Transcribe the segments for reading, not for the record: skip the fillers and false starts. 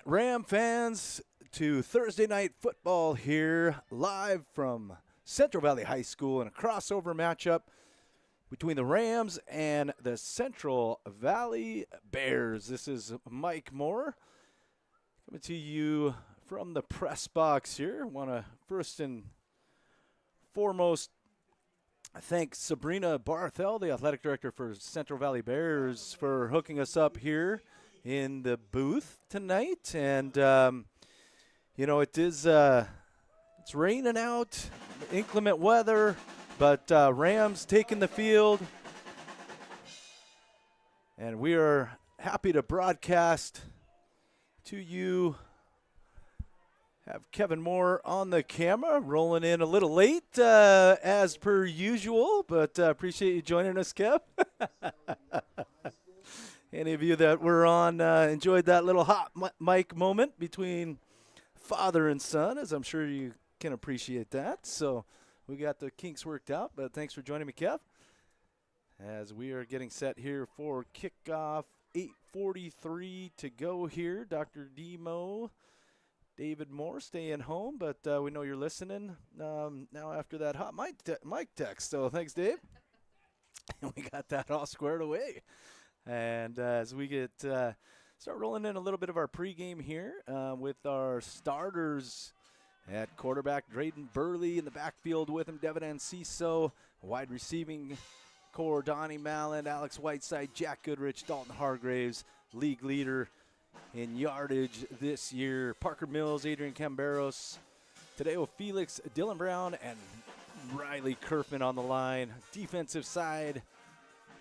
Ram fans to Thursday night football here live from Central Valley High School in a crossover matchup between the Rams and the Central Valley Bears. This is Mike Moore coming to you from the press box here. Want to first and foremost thank Sabrina Barthel, the athletic director for Central Valley Bears, for hooking us up here in the booth tonight. And it is it's raining out, inclement weather, but Rams taking the field, and we are happy to broadcast to you. Have Kevin Moore on the camera, rolling in a little late as per usual, but appreciate you joining us, Kev. Any of you that were on enjoyed that little hot mic moment between father and son, as I'm sure you can appreciate that. So we got the kinks worked out, but thanks for joining me, Kev, as we are getting set here for kickoff. 8:43 to go here. Dr. Demo, David Moore staying home, but we know you're listening now after that hot mic text. So thanks, Dave. We got that all squared away. And as we get start rolling in a little bit of our pregame here with our starters at quarterback, Drayden Burley, in the backfield with him, Devin Anciso, wide receiving core, Donnie Mallon, Alex Whiteside, Jack Goodrich, Dalton Hargraves, league leader in yardage this year, Parker Mills, Adrian Camberos, Tadeo Felix, Dylan Brown, and Riley Kerfman on the line. Defensive side,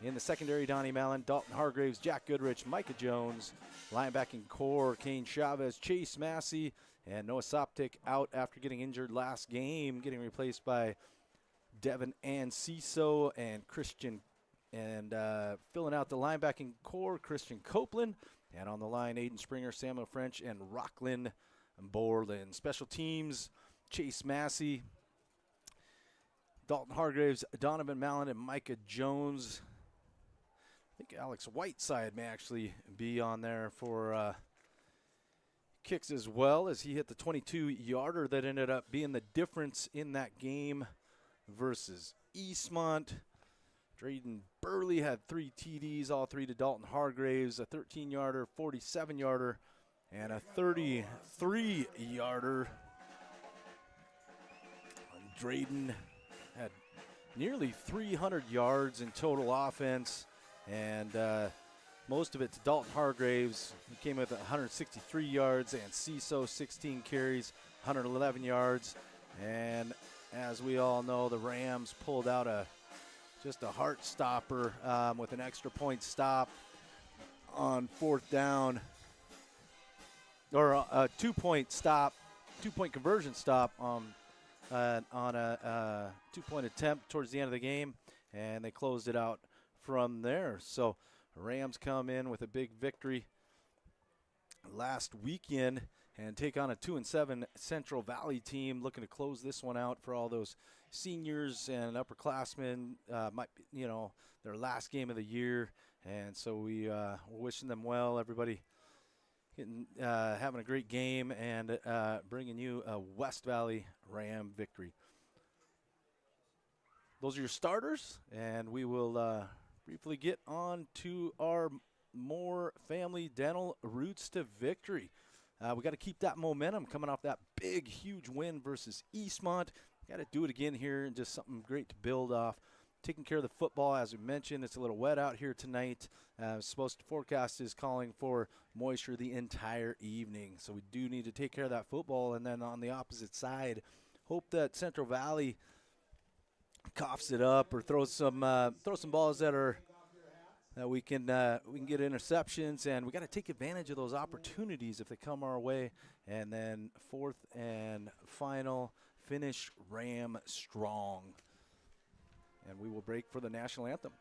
in the secondary, Donnie Mallon, Dalton Hargraves, Jack Goodrich, Micah Jones. Linebacking core, Kane Chavez, Chase Massey, and Noah Soptic out after getting injured last game, getting replaced by Devin Anciso and Christian. And filling out the linebacking core, Christian Copeland. And on the line, Aiden Springer, Samuel French, and Rocklin Borland. Special teams, Chase Massey, Dalton Hargraves, Donovan Mallon, and Micah Jones. I think Alex Whiteside may actually be on there for kicks as well, as he hit the 22-yarder that ended up being the difference in that game versus Eastmont. Drayden Burley had 3 TDs, all 3 to Dalton Hargraves, a 13-yarder, 47-yarder, and a 33-yarder. Drayden had nearly 300 yards in total offense, and most of it to Dalton Hargraves. He came with 163 yards, and Ciso 16 carries, 111 yards. And as we all know, the Rams pulled out just a heart stopper with an extra point stop on 4th down, or a 2-point stop, 2-point conversion stop on a 2-point attempt towards the end of the game, and they closed it out from there. So Rams come in with a big victory last weekend and take on a 2-7 Central Valley team, looking to close this one out for all those seniors and upperclassmen. Might be, their last game of the year, and so we're wishing them well. Everybody having a great game and bringing you a West Valley Ram victory. Those are your starters, and we will briefly get on to our Moore family dental roots to victory. We got to keep that momentum coming off that big, huge win versus Eastmont. Got to do it again here, and just something great to build off. Taking care of the football, as we mentioned, it's a little wet out here tonight. Forecast is calling for moisture the entire evening, so we do need to take care of that football. And then on the opposite side, hope that Central Valley coughs it up or throws some balls that we can get interceptions, and we got to take advantage of those opportunities if they come our way. And then 4th and final, finish Ram strong. And we will break for the national anthem.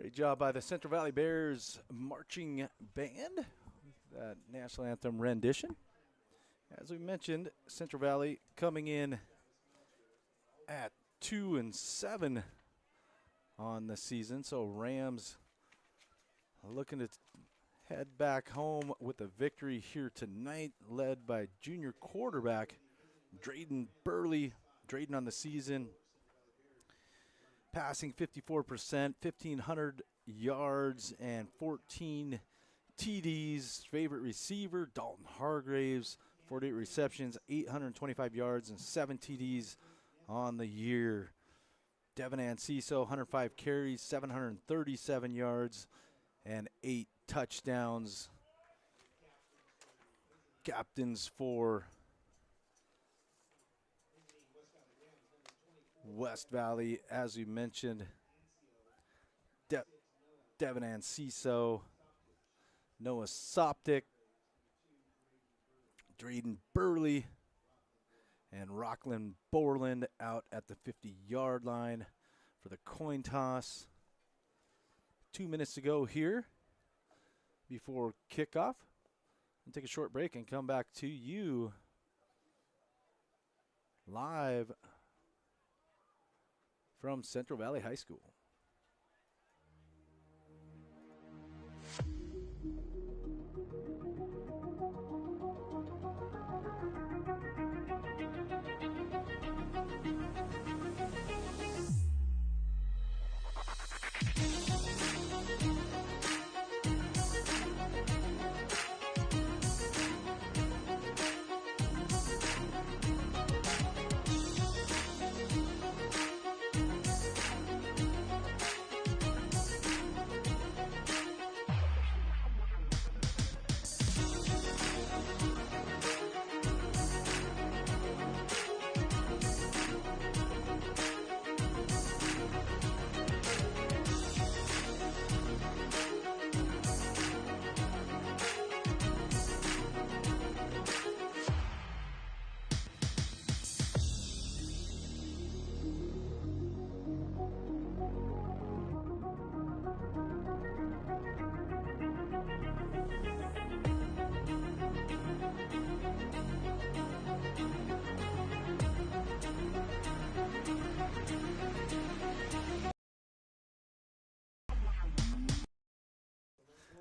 Great job by the Central Valley Bears marching band, that national anthem rendition. As we mentioned, Central Valley coming in at 2-7 on the season. So Rams looking to head back home with a victory here tonight, led by junior quarterback Drayden Burley. Drayden on the season, passing 54%, 1,500 yards and 14 TDs. Favorite receiver, Dalton Hargraves, 48 receptions, 825 yards, and 7 TDs on the year. Devin Anciso, 105 carries, 737 yards, and 8 touchdowns. Captains for West Valley, as we mentioned, Devin Anciso, Noah Soptic, Drayden Burley, and Rockland Borland out at the 50-yard line for the coin toss. 2 minutes to go here before kickoff. We'll take a short break and come back to you live from Central Valley High School.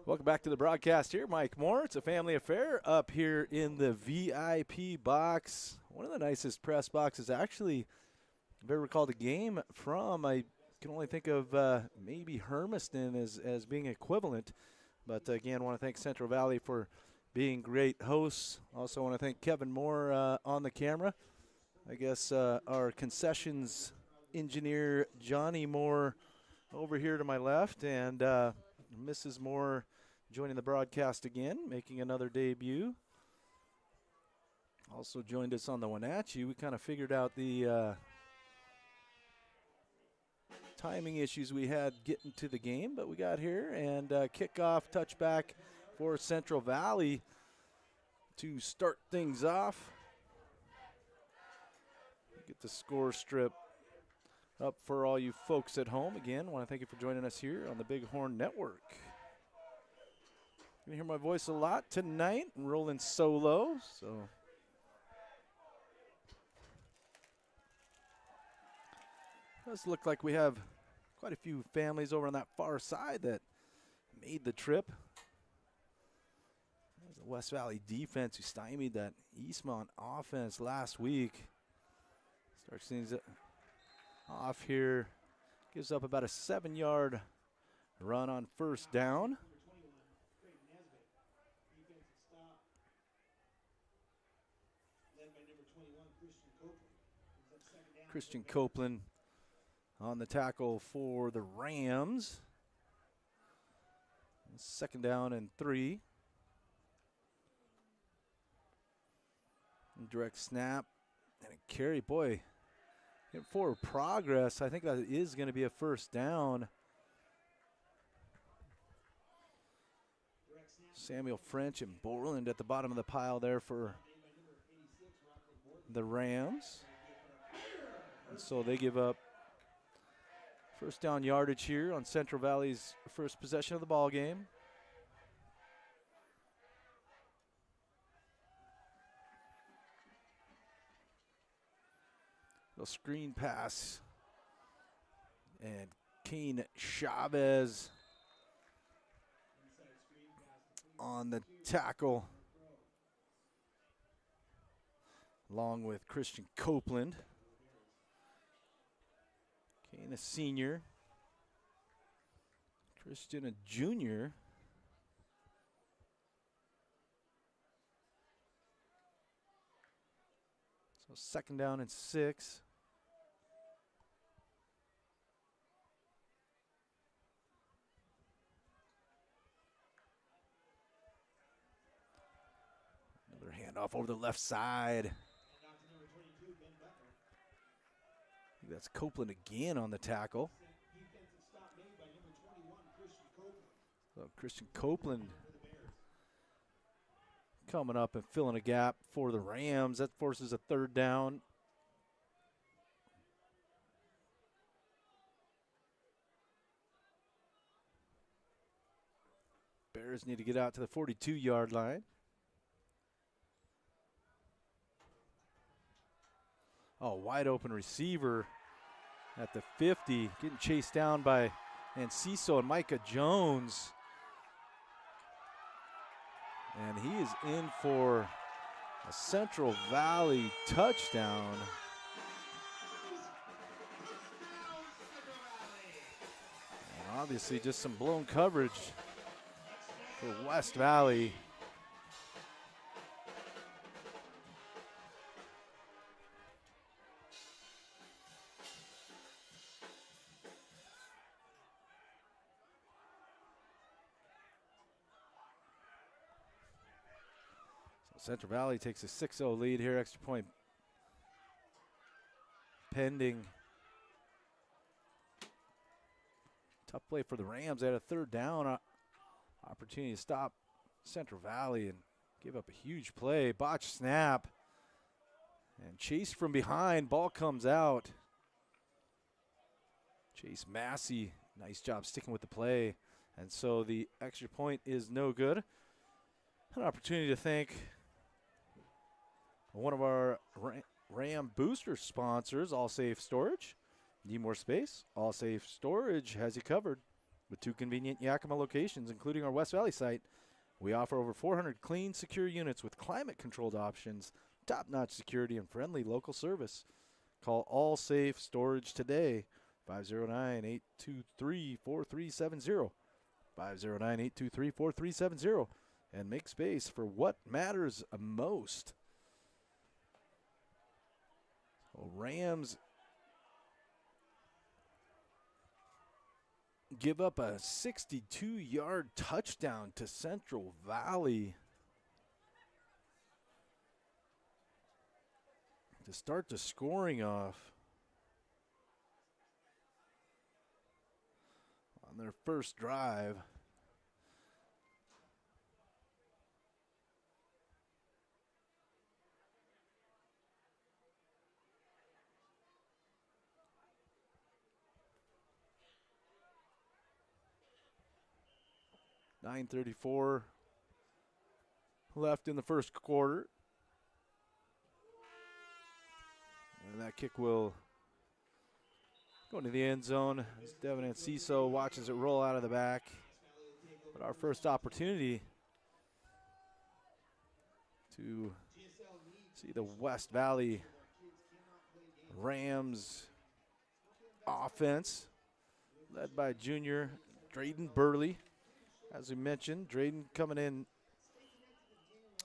Welcome back to the broadcast here. Mike Moore. It's a family affair up here in the VIP box. One of the nicest press boxes, actually, I've ever called a game from. I can only think of maybe Hermiston as being equivalent. But, again, I want to thank Central Valley for being great hosts. Also want to thank Kevin Moore on the camera. I guess our concessions engineer, Johnny Moore, over here to my left, and Mrs. Moore joining the broadcast again, making another debut. Also joined us on the Wenatchee. We kind of figured out the timing issues we had getting to the game, but we got here, and kickoff touchback for Central Valley to start things off. Get the score strip up for all you folks at home. Again, I want to thank you for joining us here on the Bighorn Network. You're going to hear my voice a lot tonight, rolling solo, so it does look like we have quite a few families over on that far side that made the trip. There's the West Valley defense who stymied that Eastmont offense last week. Starts things off here, gives up about a 7-yard run on first down. Christian Copeland on the tackle for the Rams. Second down and 3. Direct snap and a carry. Boy, forward progress. I think that is going to be a first down. Samuel French and Borland at the bottom of the pile there for the Rams. And so they give up First down yardage here on Central Valley's first possession of the ball game. Little screen pass. And Kane Chavez on the tackle, along with Christian Copeland. Kane, a senior. Christian, a junior. So second down and 6. Another handoff over the left side. That's Copeland again on the tackle. So Christian Copeland coming up and filling a gap for the Rams. That forces a third down. Bears need to get out to the 42-yard line. Oh, wide open receiver at the 50, getting chased down by Enciso and Micah Jones. And he is in for a Central Valley touchdown. And obviously just some blown coverage for West Valley. Central Valley takes a 6-0 lead here, extra point pending. Tough play for the Rams. They had a third down opportunity to stop Central Valley and give up a huge play. Botch snap and chased from behind. Ball comes out. Chase Massey, nice job sticking with the play. And so the extra point is no good. An opportunity to thank one of our Ram booster sponsors, All Safe Storage. Need more space? All Safe Storage has you covered with 2 convenient Yakima locations, including our West Valley site. We offer over 400 clean, secure units with climate-controlled options, top-notch security, and friendly local service. Call All Safe Storage today, 509-823-4370, 509-823-4370, and make space for what matters most. Rams give up a 62-yard touchdown to Central Valley to start the scoring off on their first drive. .934 left in the first quarter. And that kick will go into the end zone as Devin Enciso watches it roll out of the back. But our first opportunity to see the West Valley Rams offense led by junior Drayden Burley. As we mentioned, Drayden coming in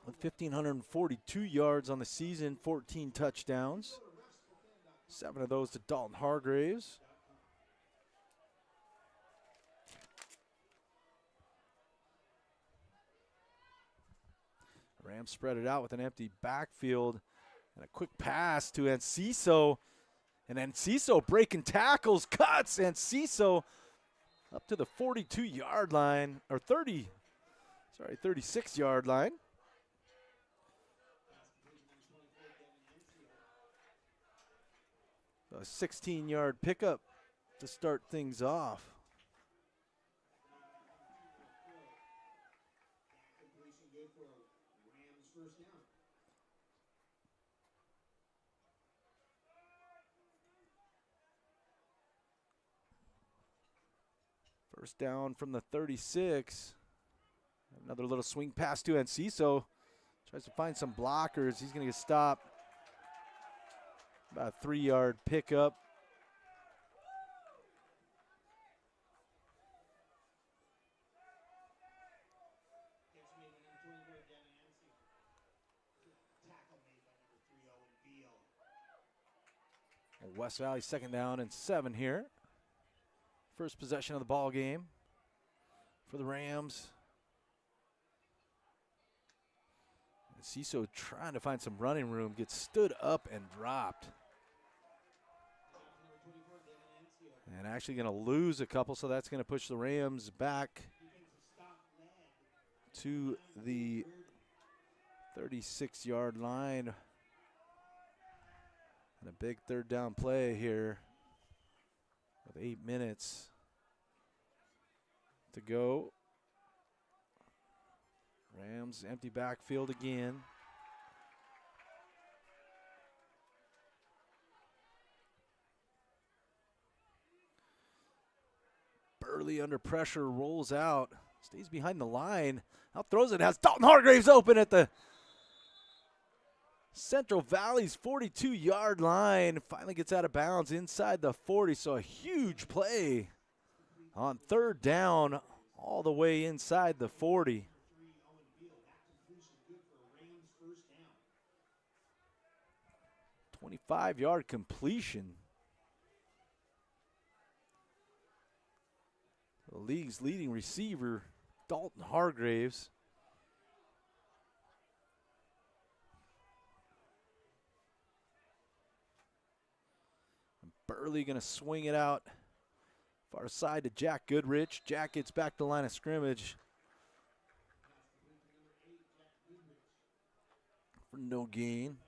with 1,542 yards on the season, 14 touchdowns. 7 of those to Dalton Hargraves. Rams spread it out with an empty backfield and a quick pass to Enciso. And Enciso breaking tackles, cuts Enciso up to the 42-yard line, or 36-yard line. A 16-yard pickup to start things off. First down from the 36. Another little swing pass to Enciso. Tries to find some blockers. He's going to get stopped. About a 3-yard pickup. West Valley 2nd down and 7 here. First possession of the ball game for the Rams. Ciso trying to find some running room, gets stood up and dropped. And actually going to lose a couple, so that's going to push the Rams back to the 36-yard line. And a big 3rd down play here with 8 minutes to go. Rams empty backfield again. Burley under pressure, rolls out, stays behind the line. Out throws it, has Dalton Hargraves open at the Central Valley's 42-yard line. Finally gets out of bounds inside the 40, so a huge play on 3rd down all the way inside the 40. 25-yard completion. The league's leading receiver, Dalton Hargraves. Burley going to swing it out far side to Jack Goodrich. Jack gets back to the line of scrimmage for no gain.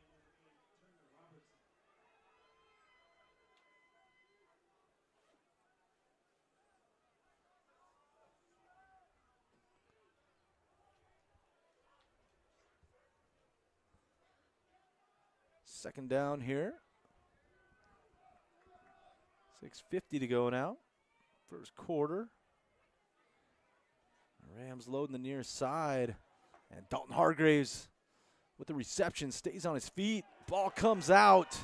Second down here. 6:50 to go now. First quarter. Rams loading the near side. And Dalton Hargraves with the reception, stays on his feet. Ball comes out.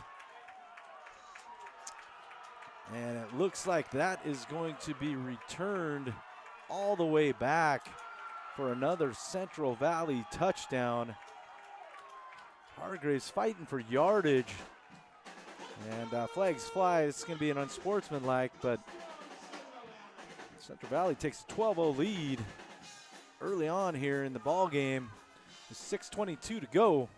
And it looks like that is going to be returned all the way back for another Central Valley touchdown. Hargraves fighting for yardage. And flags fly. It's going to be an unsportsmanlike, but Central Valley takes a 12-0 lead early on here in the ball game. With 6:22 to go.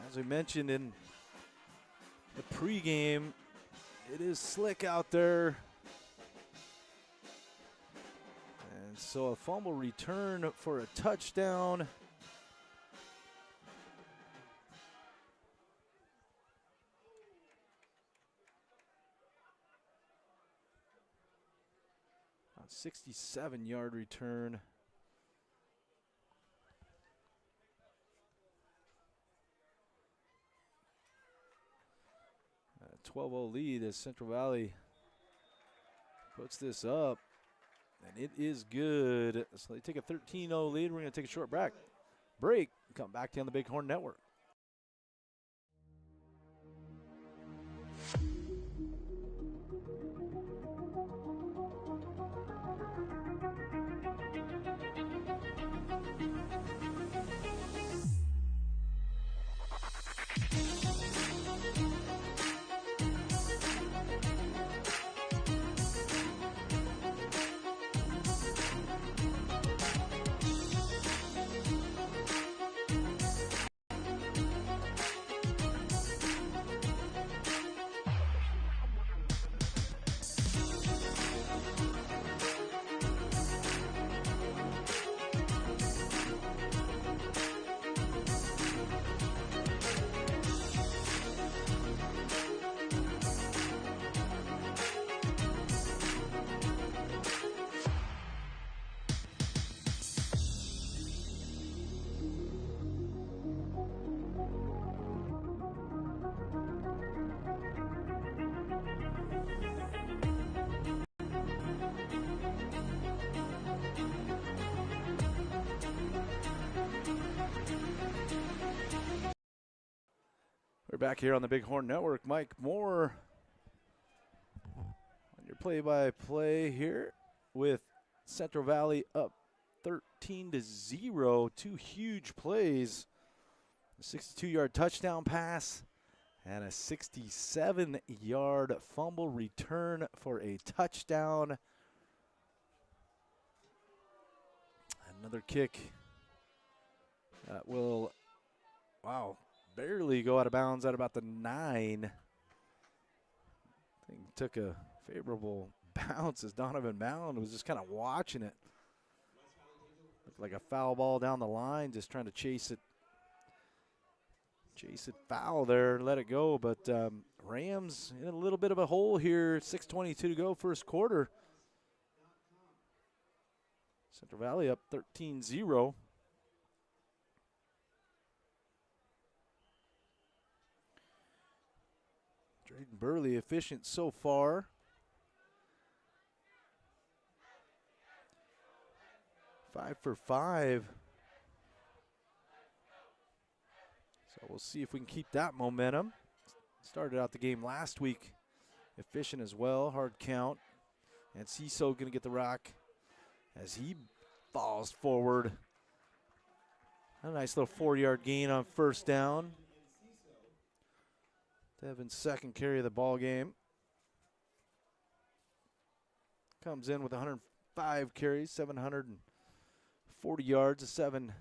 As we mentioned in the pregame, it is slick out there. And so a fumble return for a touchdown. A 67-yard return. 12-0 lead as Central Valley puts this up, and it is good. So they take a 13-0 lead. We're going to take a short break. Come back to you on the Bighorn Network. We're back here on the Bighorn Network. Mike Moore on your play-by-play here with Central Valley up 13-0. Two huge plays. A 62-yard touchdown pass and a 67-yard fumble return for a touchdown. Another kick that will, barely go out of bounds at about the 9. I think took a favorable bounce as Donovan Mound was just kind of watching it. Looked like a foul ball down the line, just trying to chase it foul there, let it go. But Rams in a little bit of a hole here, 6:22 to go, first quarter. Central Valley up 13-0. Drayden Burley efficient so far. 5 for 5. So we'll see if we can keep that momentum. Started out the game last week efficient as well, hard count. And Ciso going to get the rock as he falls forward. A nice little 4-yard gain on first down. Devin's second carry of the ball game. Comes in with 105 carries, 740 yards, a 7-yard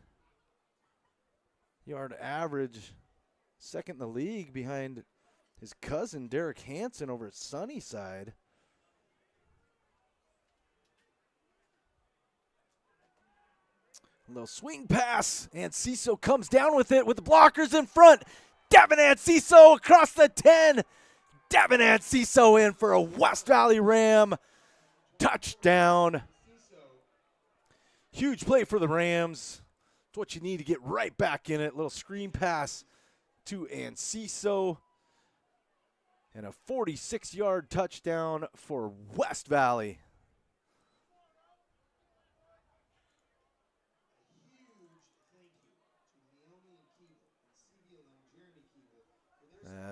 average. Second in the league behind his cousin Derek Hansen over at Sunnyside. A little swing pass, and Ciso comes down with it with the blockers in front. Devin Ciso across the 10. Devin Ciso in for a West Valley Ram touchdown. Huge play for the Rams. It's what you need to get right back in it. Little screen pass to Ciso. And a 46-yard touchdown for West Valley.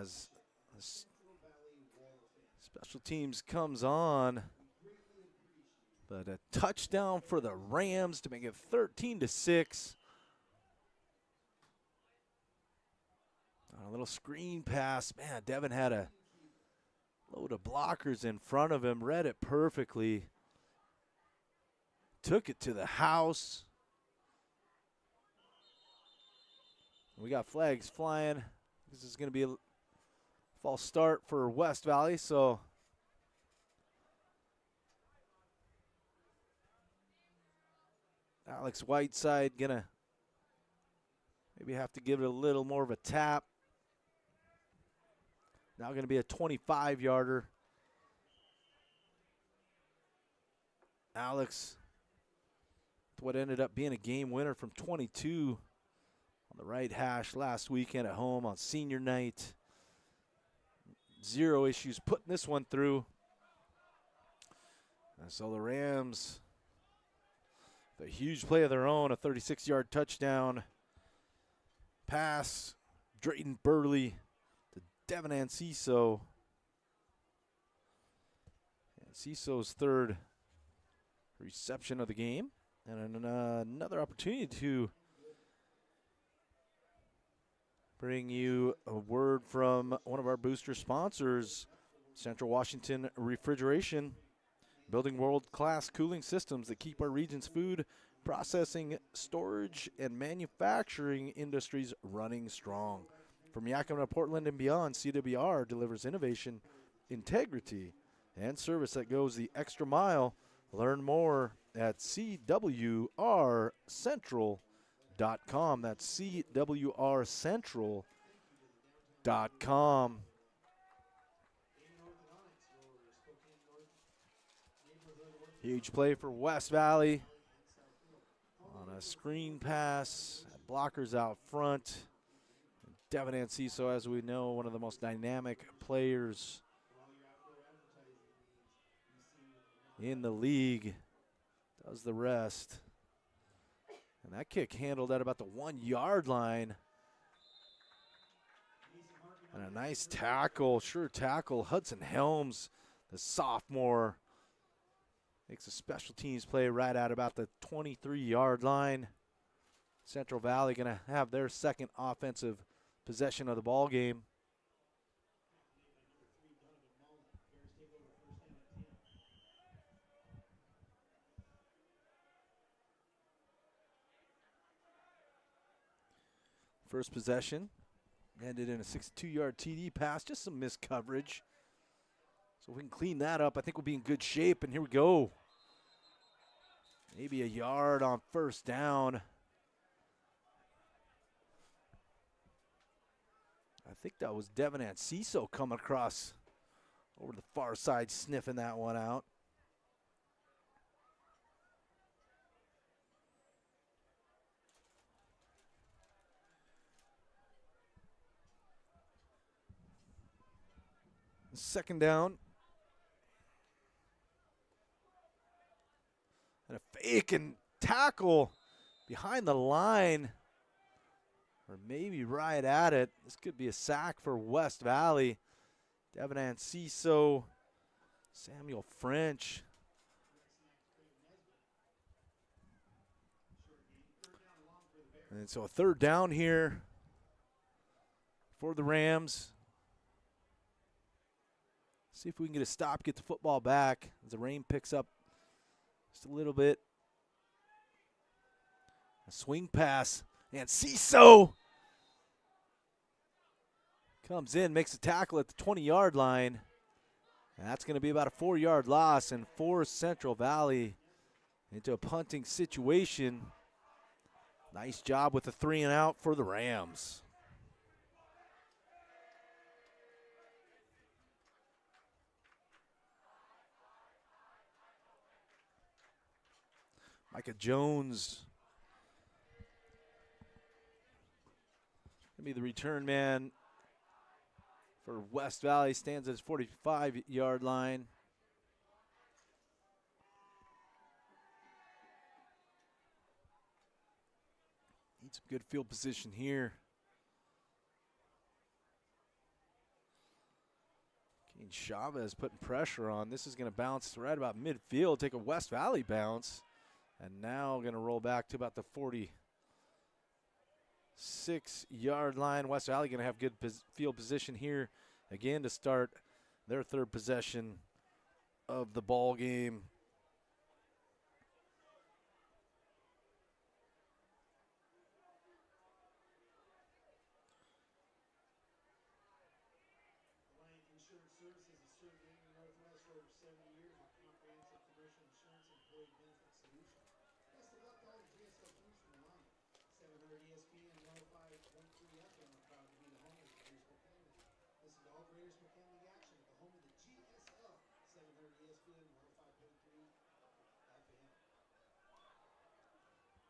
As special teams comes on, but a touchdown for the Rams to make it 13-6. A little screen pass. Man, Devin had a load of blockers in front of him, read it perfectly, took it to the house. We got flags flying. This is going to be a false start for West Valley, so Alex Whiteside going to maybe have to give it a little more of a tap. Now going to be a 25-yarder. Alex, what ended up being a game winner from 22 on the right hash last weekend at home on senior night. Zero issues putting this one through. And so the Rams, a huge play of their own, a 36-yard touchdown pass. Drayden Burley to Devin Ciso. And Ciso's third reception of the game. And another opportunity to bring you a word from one of our booster sponsors, Central Washington Refrigeration, building world-class cooling systems that keep our region's food processing, storage, and manufacturing industries running strong. From Yakima to Portland and beyond, CWR delivers innovation, integrity, and service that goes the extra mile. Learn more at CWRcentral.com. That's CWRcentral.com. Huge play for West Valley on a screen pass. Blockers out front. Devin Ciso, as we know, one of the most dynamic players in the league, does the rest. And that kick handled at about the 1 yard line. And a nice tackle, sure tackle. Hudson Helms, the sophomore, makes a special teams play right at about the 23-yard line. Central Valley going to have their second offensive possession of the ball game. First possession ended in a 62-yard TD pass, just some missed coverage. So if we can clean that up, I think we'll be in good shape. And here we go. Maybe a yard on first down. I think that was Devin Anciso coming across over the far side, sniffing that one out. Second down. And a fake and tackle behind the line. Or maybe right at it. This could be a sack for West Valley. Devin Anciso, Samuel French. And so a third down here for the Rams. See if we can get a stop, get the football back as the rain picks up just a little bit. A swing pass, and Anciso comes in, makes a tackle at the 20-yard line. And that's going to be about a 4-yard loss and force Central Valley into a punting situation. Nice job with the 3-and-out for the Rams. Micah Jones gonna be the return man for West Valley. Stands at his 45-yard line. Need some good field position here. Kane Chavez putting pressure on. This is going to bounce right about midfield, take a West Valley bounce. And now going to roll back to about the 46-yard line. West Valley going to have good field position here again to start their third possession of the ball game.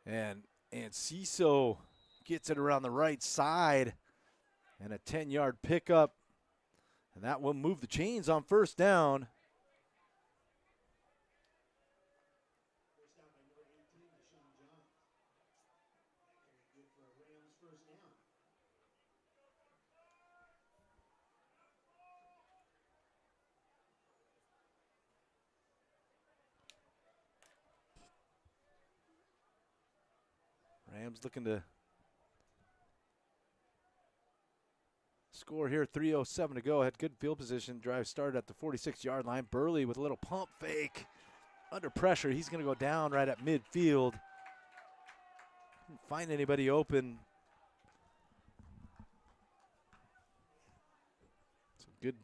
And Anciso gets it around the right side and a 10-yard pickup. And that will move the chains on first down. Rams looking to score here. 3:07 to go. Had good field position. Drive started at the 46-yard line. Burley with a little pump fake. Under pressure. He's going to go down right at midfield. Didn't find anybody open. Some good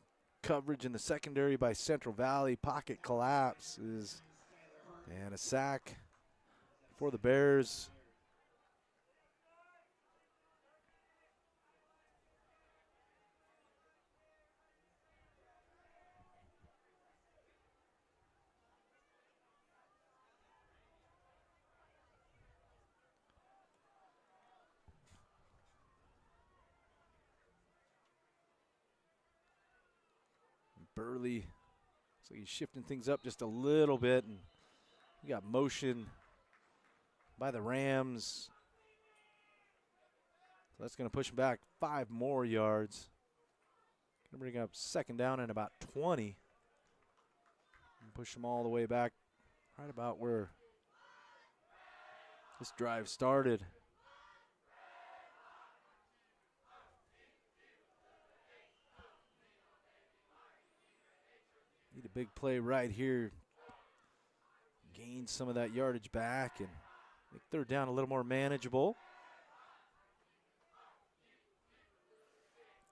coverage in the secondary by Central Valley. Pocket collapses. And a sack for the Bears. Burley looks like he's shifting things up just a little bit, and we got motion by the Rams. So that's going to push him back 5 more yards. Gonna bring up second down and about 20. And push them all the way back right about where this drive started. Need a big play right here. Gain some of that yardage back and make third down a little more manageable.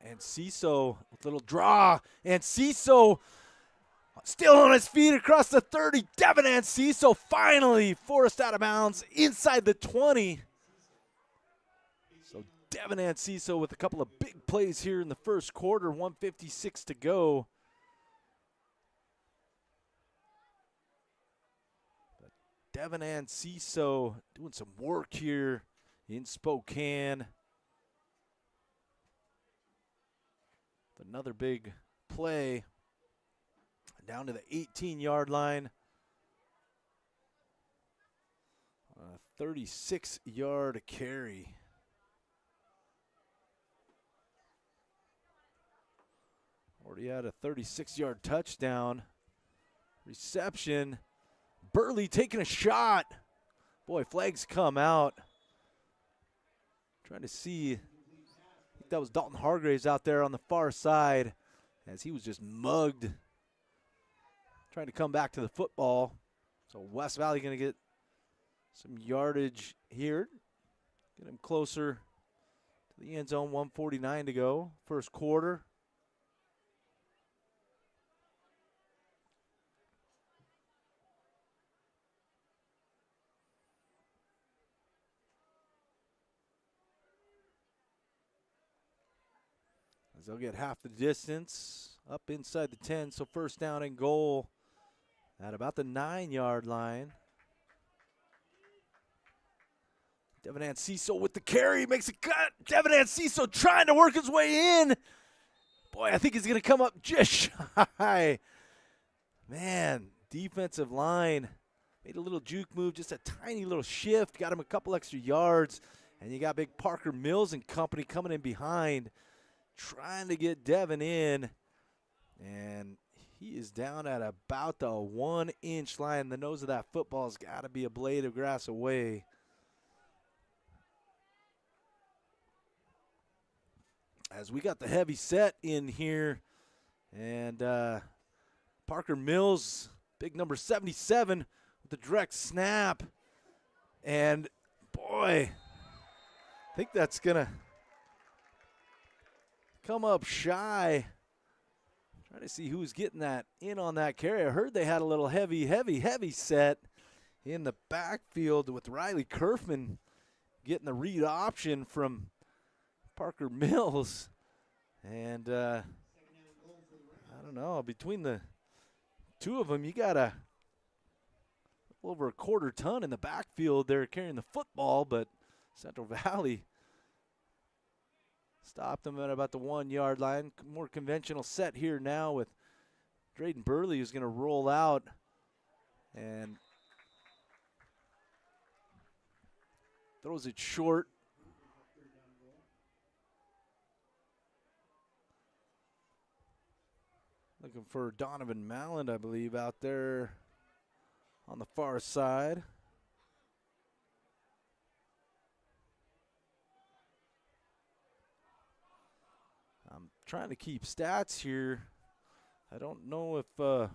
And Ciso with a little draw. And Ciso still on his feet across the 30. Devin Ciso finally forced out of bounds inside the 20. So Devin Ciso with a couple of big plays here in the first quarter. 1:56 to go. But Devin Ciso doing some work here in Spokane. Another big play down to the 18-yard line. 36-yard carry. Already had a 36-yard touchdown. Reception. Burley taking a shot. Boy, flags come out. Trying to see. That was Dalton Hargraves out there on the far side as he was just mugged trying to come back to the football. So West Valley going to get some yardage here. Get him closer to the end zone. 1:49 to go, first quarter. As they'll get half the distance up inside the 10, so first down and goal at about the 9-yard line. Devin Ciso with the carry, makes a cut. Devin Ciso trying to work his way in. Boy, I think he's going to come up just shy. Man, defensive line made a little juke move, just a tiny little shift, got him a couple extra yards, and you got big Parker Mills and company coming in behind, trying to get Devin in, and he is down at about the 1-inch line. The nose of that football's got to be a blade of grass away. As we got the heavy set in here, and Parker Mills, big number 77, with the direct snap, and boy, I think that's going to come up shy. Trying to see who's getting that in on that carry. I heard they had a little heavy set in the backfield with Riley Kerfman getting the read option from Parker Mills. And I don't know, between the two of them, you got a little over a quarter ton in the backfield there carrying the football, but Central Valley stopped them at about the 1-yard line. More conventional set here now with Drayden Burley, who's going to roll out and throws it short. Looking for Donovan Malland, I believe, out there on the far side. I'm trying to keep stats here. I don't know if I've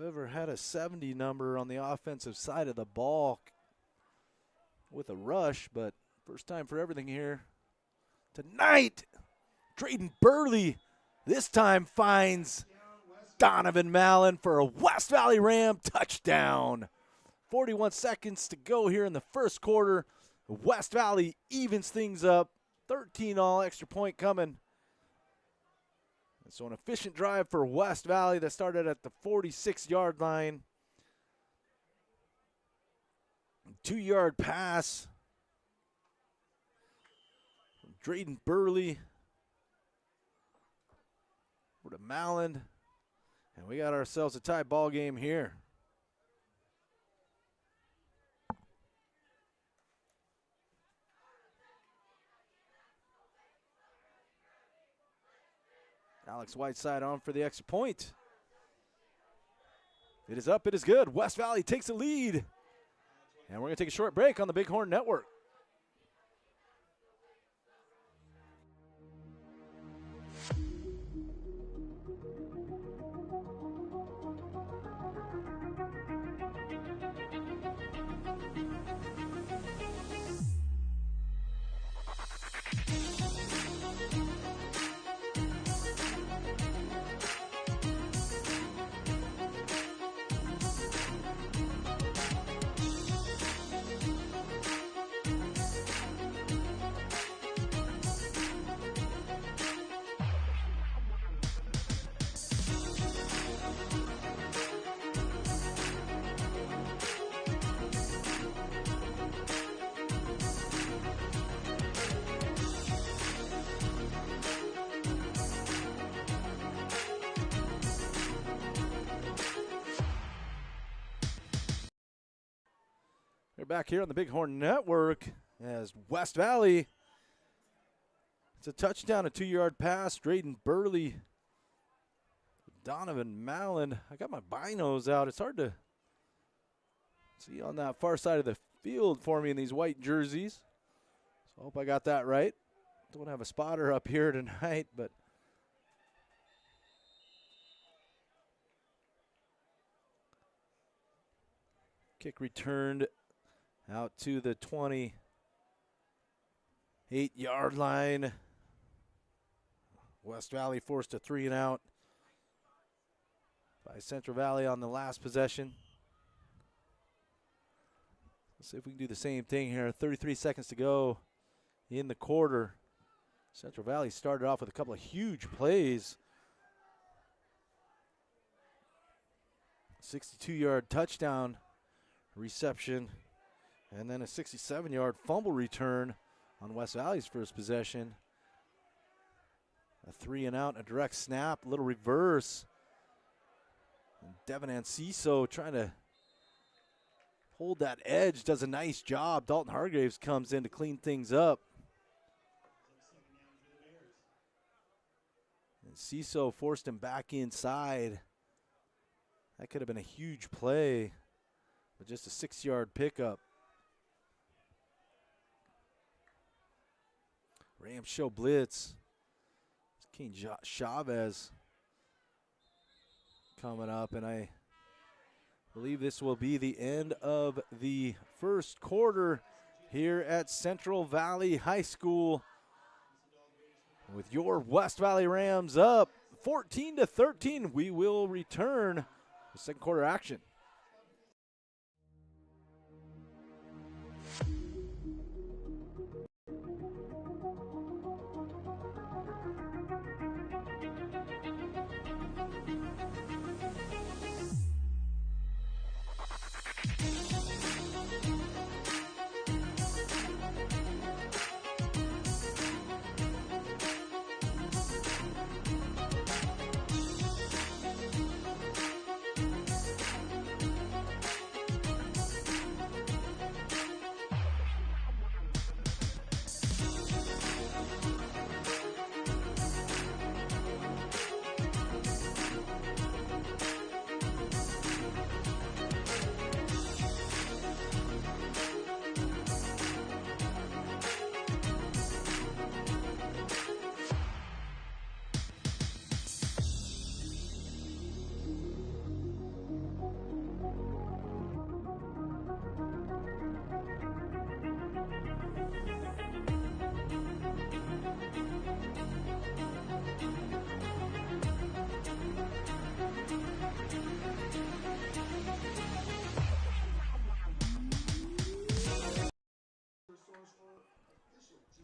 ever had a 70 number on the offensive side of the ball with a rush, but first time for everything here. Tonight, Drayden Burley this time finds Donovan Malland for a West Valley Ram touchdown. 41 seconds to go here in the first quarter. West Valley evens things up. 13 all, extra point coming. And so an efficient drive for West Valley that started at the 46-yard line. 2-yard pass from Drayden Burley over to Malland. And we got ourselves a tie ball game here. Alex Whiteside on for the extra point. It is up, it is good. West Valley takes the lead. And we're going to take a short break on the Bighorn Network. We're back here on the Bighorn Network as West Valley. It's a touchdown, a 2-yard pass. Drayden Burley, Donovan Mallon. I got my binos out. It's hard to see on that far side of the field for me in these white jerseys. So I hope I got that right. Don't have a spotter up here tonight, but kick returned out to the 28-yard line. West Valley forced a 3-and-out by Central Valley on the last possession. Let's see if we can do the same thing here. 33 seconds to go in the quarter. Central Valley started off with a couple of huge plays. 62-yard touchdown reception, and then a 67-yard fumble return on West Valley's first possession. A 3-and-out, a direct snap, a little reverse. And Devin Anciso trying to hold that edge, does a nice job. Dalton Hargraves comes in to clean things up. And Ciso forced him back inside. That could have been a huge play, but just a 6-yard pickup. Rams show blitz. King Chavez coming up, and I believe this will be the end of the first quarter here at Central Valley High School, with your West Valley Rams up 14-13. We will return to second quarter action.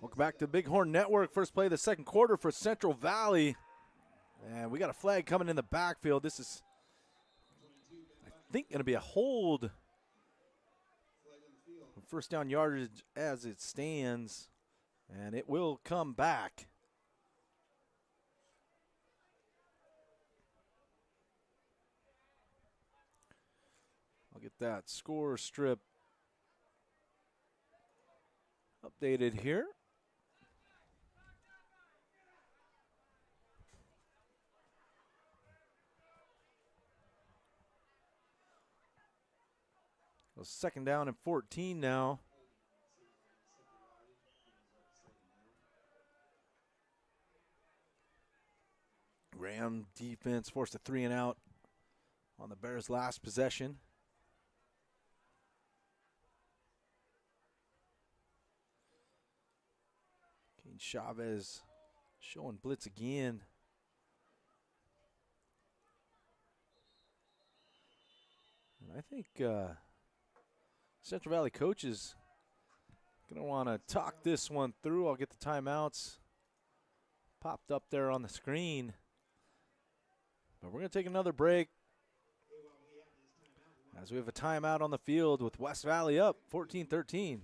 Welcome back to the Bighorn Network. First play of the second quarter for Central Valley. And we got a flag coming in the backfield. This is, I think, going to be a hold. First down yardage as it stands. And it will come back. I'll get that score strip updated here. So 2nd down and 14 now. Ram defense forced a 3 and out on the Bears' last possession. Kane Chavez showing blitz again. And I think Central Valley coaches going to want to talk this one through. I'll get the timeouts popped up there on the screen. But we're going to take another break as we have a timeout on the field with West Valley up 14-13.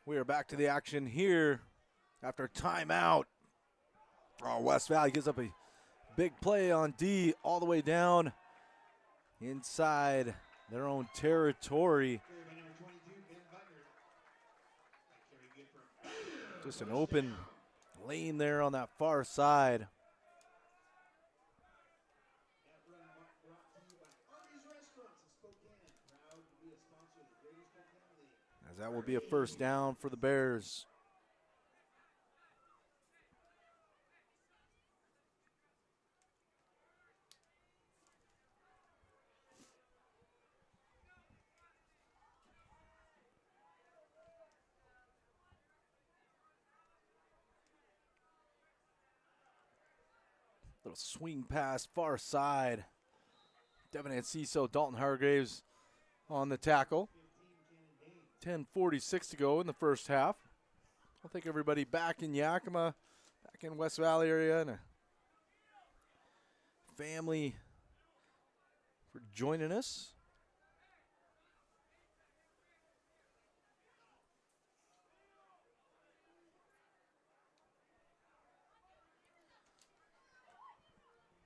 We are back to the action here after timeout. Oh, West Valley gives up a big play on D all the way down inside their own territory. Just an open lane there on that far side. As that will be a 1st down for the Bears. Little swing pass far side. Devin Anciso, Dalton Hargraves on the tackle. 10:46 to go in the 1st half. I'll take everybody back in Yakima, back in West Valley area, and a family for joining us.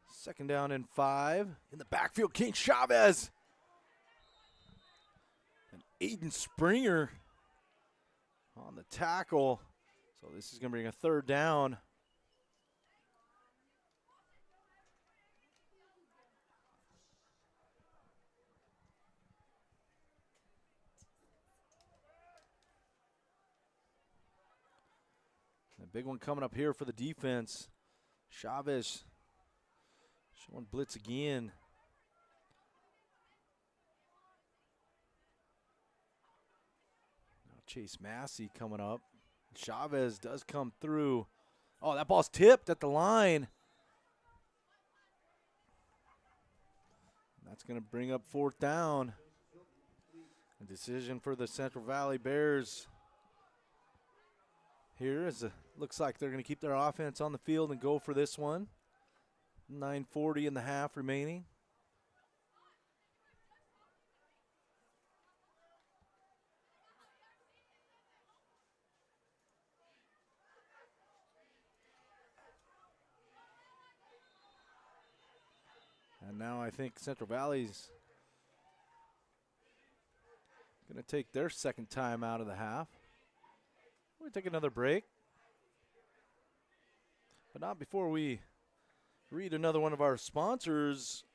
Second down and 5. In the backfield, King Chavez. And Aiden Springer on the tackle. So this is going to bring a 3rd down. A big one coming up here for the defense. Chavez showing blitz again. Now Chase Massey coming up. Chavez does come through. Oh, that ball's tipped at the line. That's going to bring up 4th down. A decision for the Central Valley Bears here, as it looks like they're going to keep their offense on the field and go for this one. 9:40 in the half remaining. And now I think Central Valley's going to take their 2nd time out of the half. We'll take another break. But not before we read another one of our sponsors,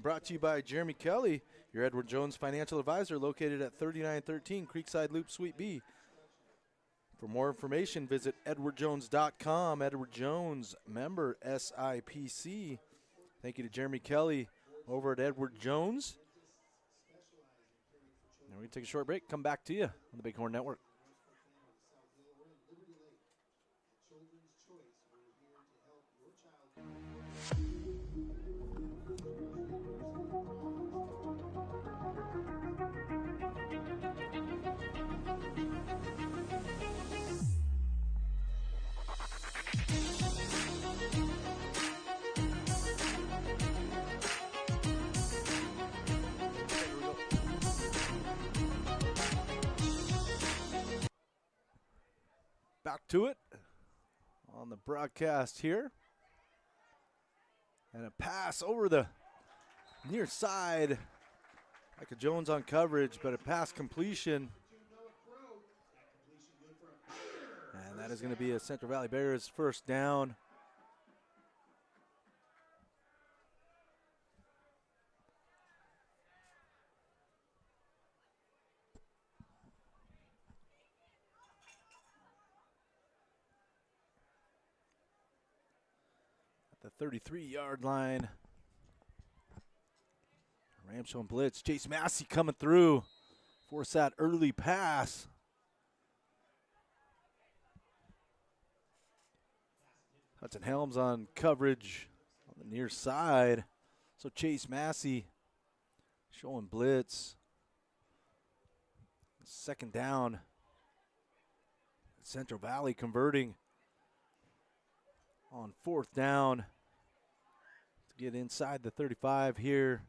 brought to you by Jeremy Kelly, your Edward Jones financial advisor, located at 3913 Creekside Loop, Suite B. For more information, visit edwardjones.com. Edward Jones, member SIPC. Thank you to Jeremy Kelly over at Edward Jones. Now we're going to take a short break, come back to you on the Bighorn Network. back to it on the broadcast here. And a pass over the near side. Micah Jones on coverage, but a pass completion. And that is going to be a Central Valley Bears first down. At the 33-yard line. Rams showing blitz. Chase Massey coming through. Force that early pass. Hudson Helms on coverage on the near side. So Chase Massey showing blitz. Second down. Central Valley converting on fourth down to get inside the 35 here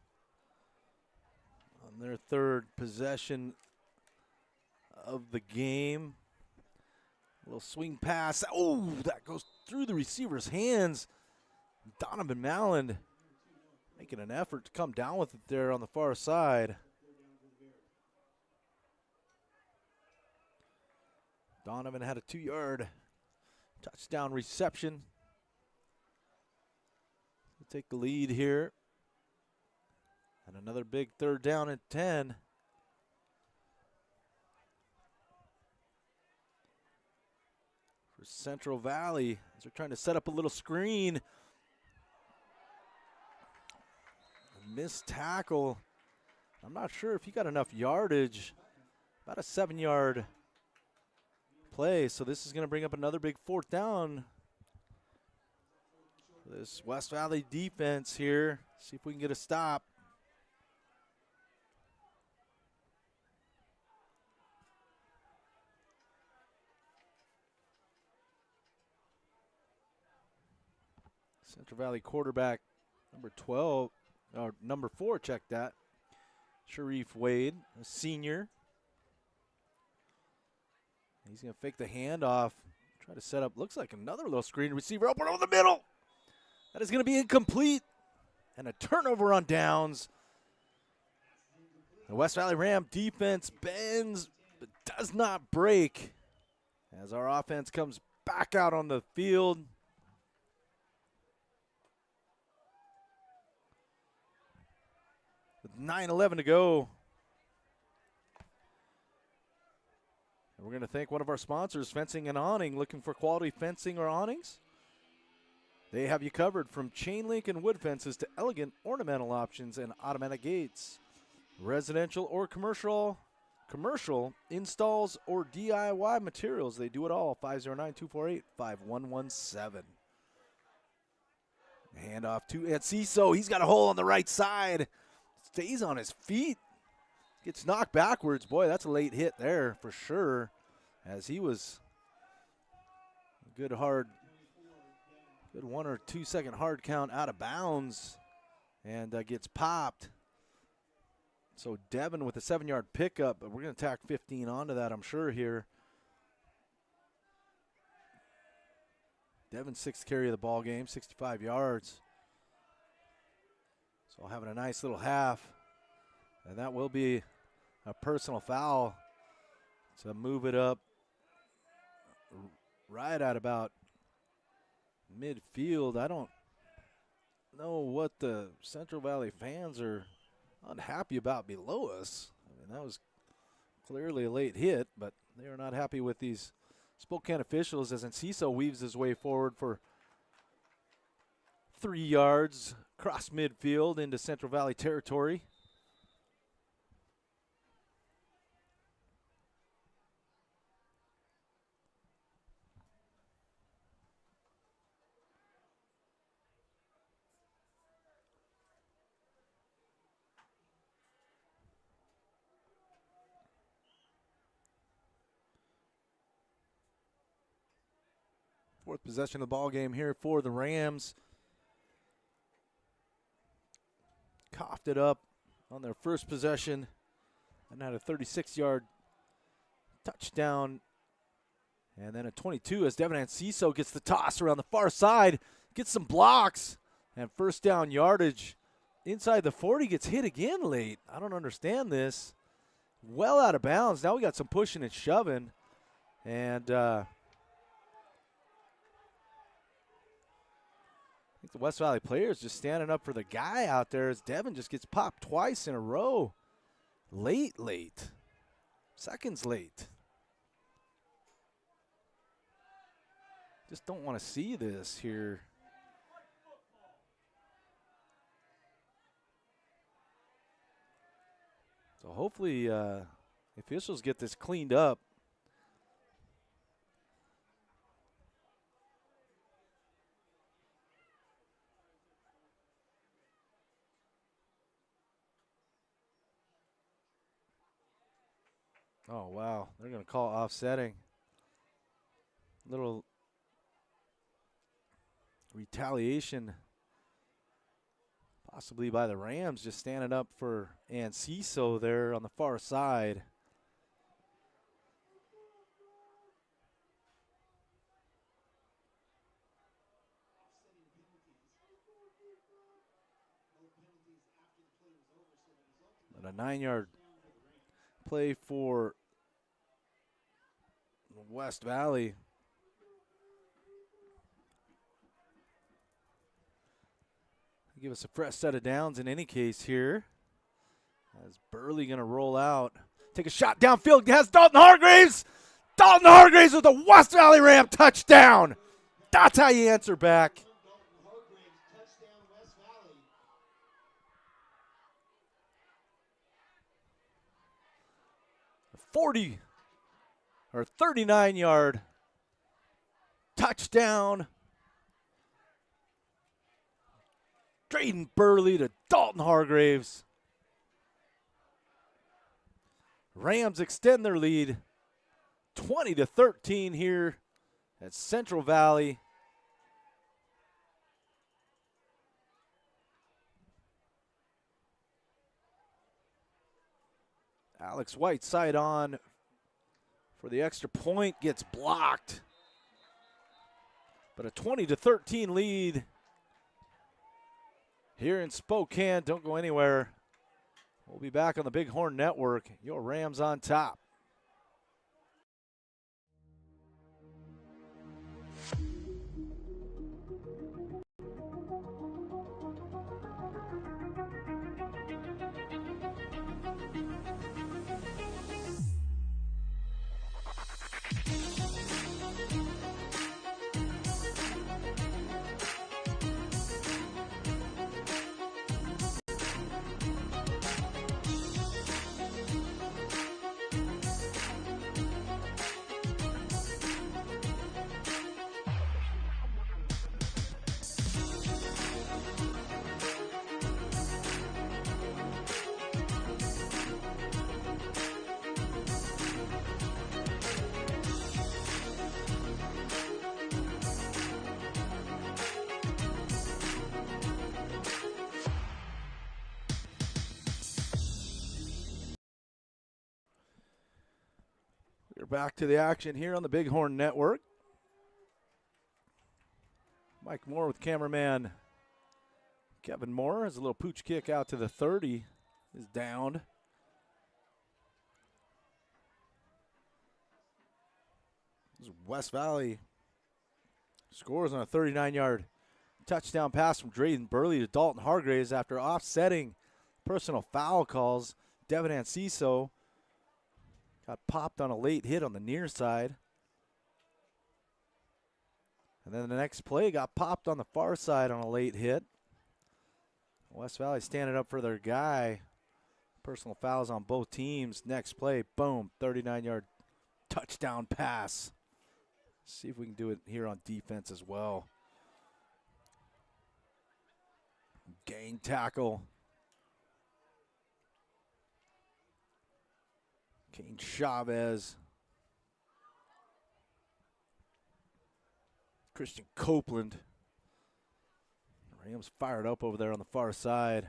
on their third possession of the game. A little swing pass. Oh, that goes through the receiver's hands. Donovan Malland making an effort to come down with it there on the far side. Donovan had a 2-yard touchdown reception. We'll take the lead here. And another big third down at 10. For Central Valley, as they're trying to set up a little screen. A missed tackle. I'm not sure if he got enough yardage. About a 7-yard play. So this is going to bring up another big fourth down. This West Valley defense here. See if we can get a stop. Central Valley quarterback number 12, or number 4, check that. Sharif Wade, a senior. He's going to fake the handoff, try to set up, looks like another little screen receiver open over the middle. That is going to be incomplete. And a turnover on downs. The West Valley Ram defense bends, but does not break as our offense comes back out on the field. With 9:11 to go. And we're going to thank one of our sponsors, Fencing and Awning. Looking for quality fencing or awnings? They have you covered, from chain link and wood fences to elegant ornamental options and automatic gates. Residential or commercial installs or DIY materials. They do it all. 509-248-5117. Handoff to Enciso. He's got a hole on the right side. Stays on his feet. Gets knocked backwards. Boy, that's a late hit there for sure, as he was a good 1 or 2 second hard count out of bounds and gets popped. So Devin with a 7-yard pickup, but we're going to tack 15 onto that, I'm sure, here. Devin's 6th carry of the ball game, 65 yards. So having a nice little half. And that will be a personal foul to move it up right at about midfield. I don't know what the Central Valley fans are unhappy about below us. I mean, that was clearly a late hit, but they are not happy with these Spokane officials as Enciso weaves his way forward for 3 yards across midfield into Central Valley territory. Fourth possession of the ball game here for the Rams. Coughed it up on their first possession and had a 36-yard touchdown And then at 22 as Devin Anciso gets the toss around the far side, gets some blocks, and first down yardage. Inside the 40, gets hit again late. I don't understand this. Well out of bounds. Now we got some pushing and shoving. And I think the West Valley players just standing up for the guy out there as Devin just gets popped twice in a row. Late. Seconds late. Just don't want to see this here. So hopefully the officials get this cleaned up. Oh, wow. They're going to call offsetting. Little retaliation possibly by the Rams, just standing up for Anciso there on the far side. But a 9-yard play for West Valley. Give us a fresh set of downs in any case here. As Burley going to roll out. Take a shot downfield. Has Dalton Hargraves. Dalton Hargraves with a West Valley Ram touchdown. That's how you answer back. 40 or 39-yard touchdown. Drayden Burley to Dalton Hargraves. Rams extend their lead 20-13 here at Central Valley. Alex Whiteside on for the extra point, gets blocked. But a 20-13 lead here in Spokane. Don't go anywhere. We'll be back on the Bighorn Network. Your Rams on top. We're back to the action here on the Bighorn Network. Mike Moore with cameraman Kevin Moore has a little pooch kick out to the 30. Is downed. West Valley scores on a 39-yard touchdown pass from Drayden Burley to Dalton Hargraves after offsetting personal foul calls. Devin Anciso got popped on a late hit on the near side. And then the next play got popped on the far side on a late hit. West Valley standing up for their guy. Personal fouls on both teams. Next play, boom, 39-yard touchdown pass. See if we can do it here on defense as well. Gang tackle. Kane Chavez. Christian Copeland. Rams fired up over there on the far side.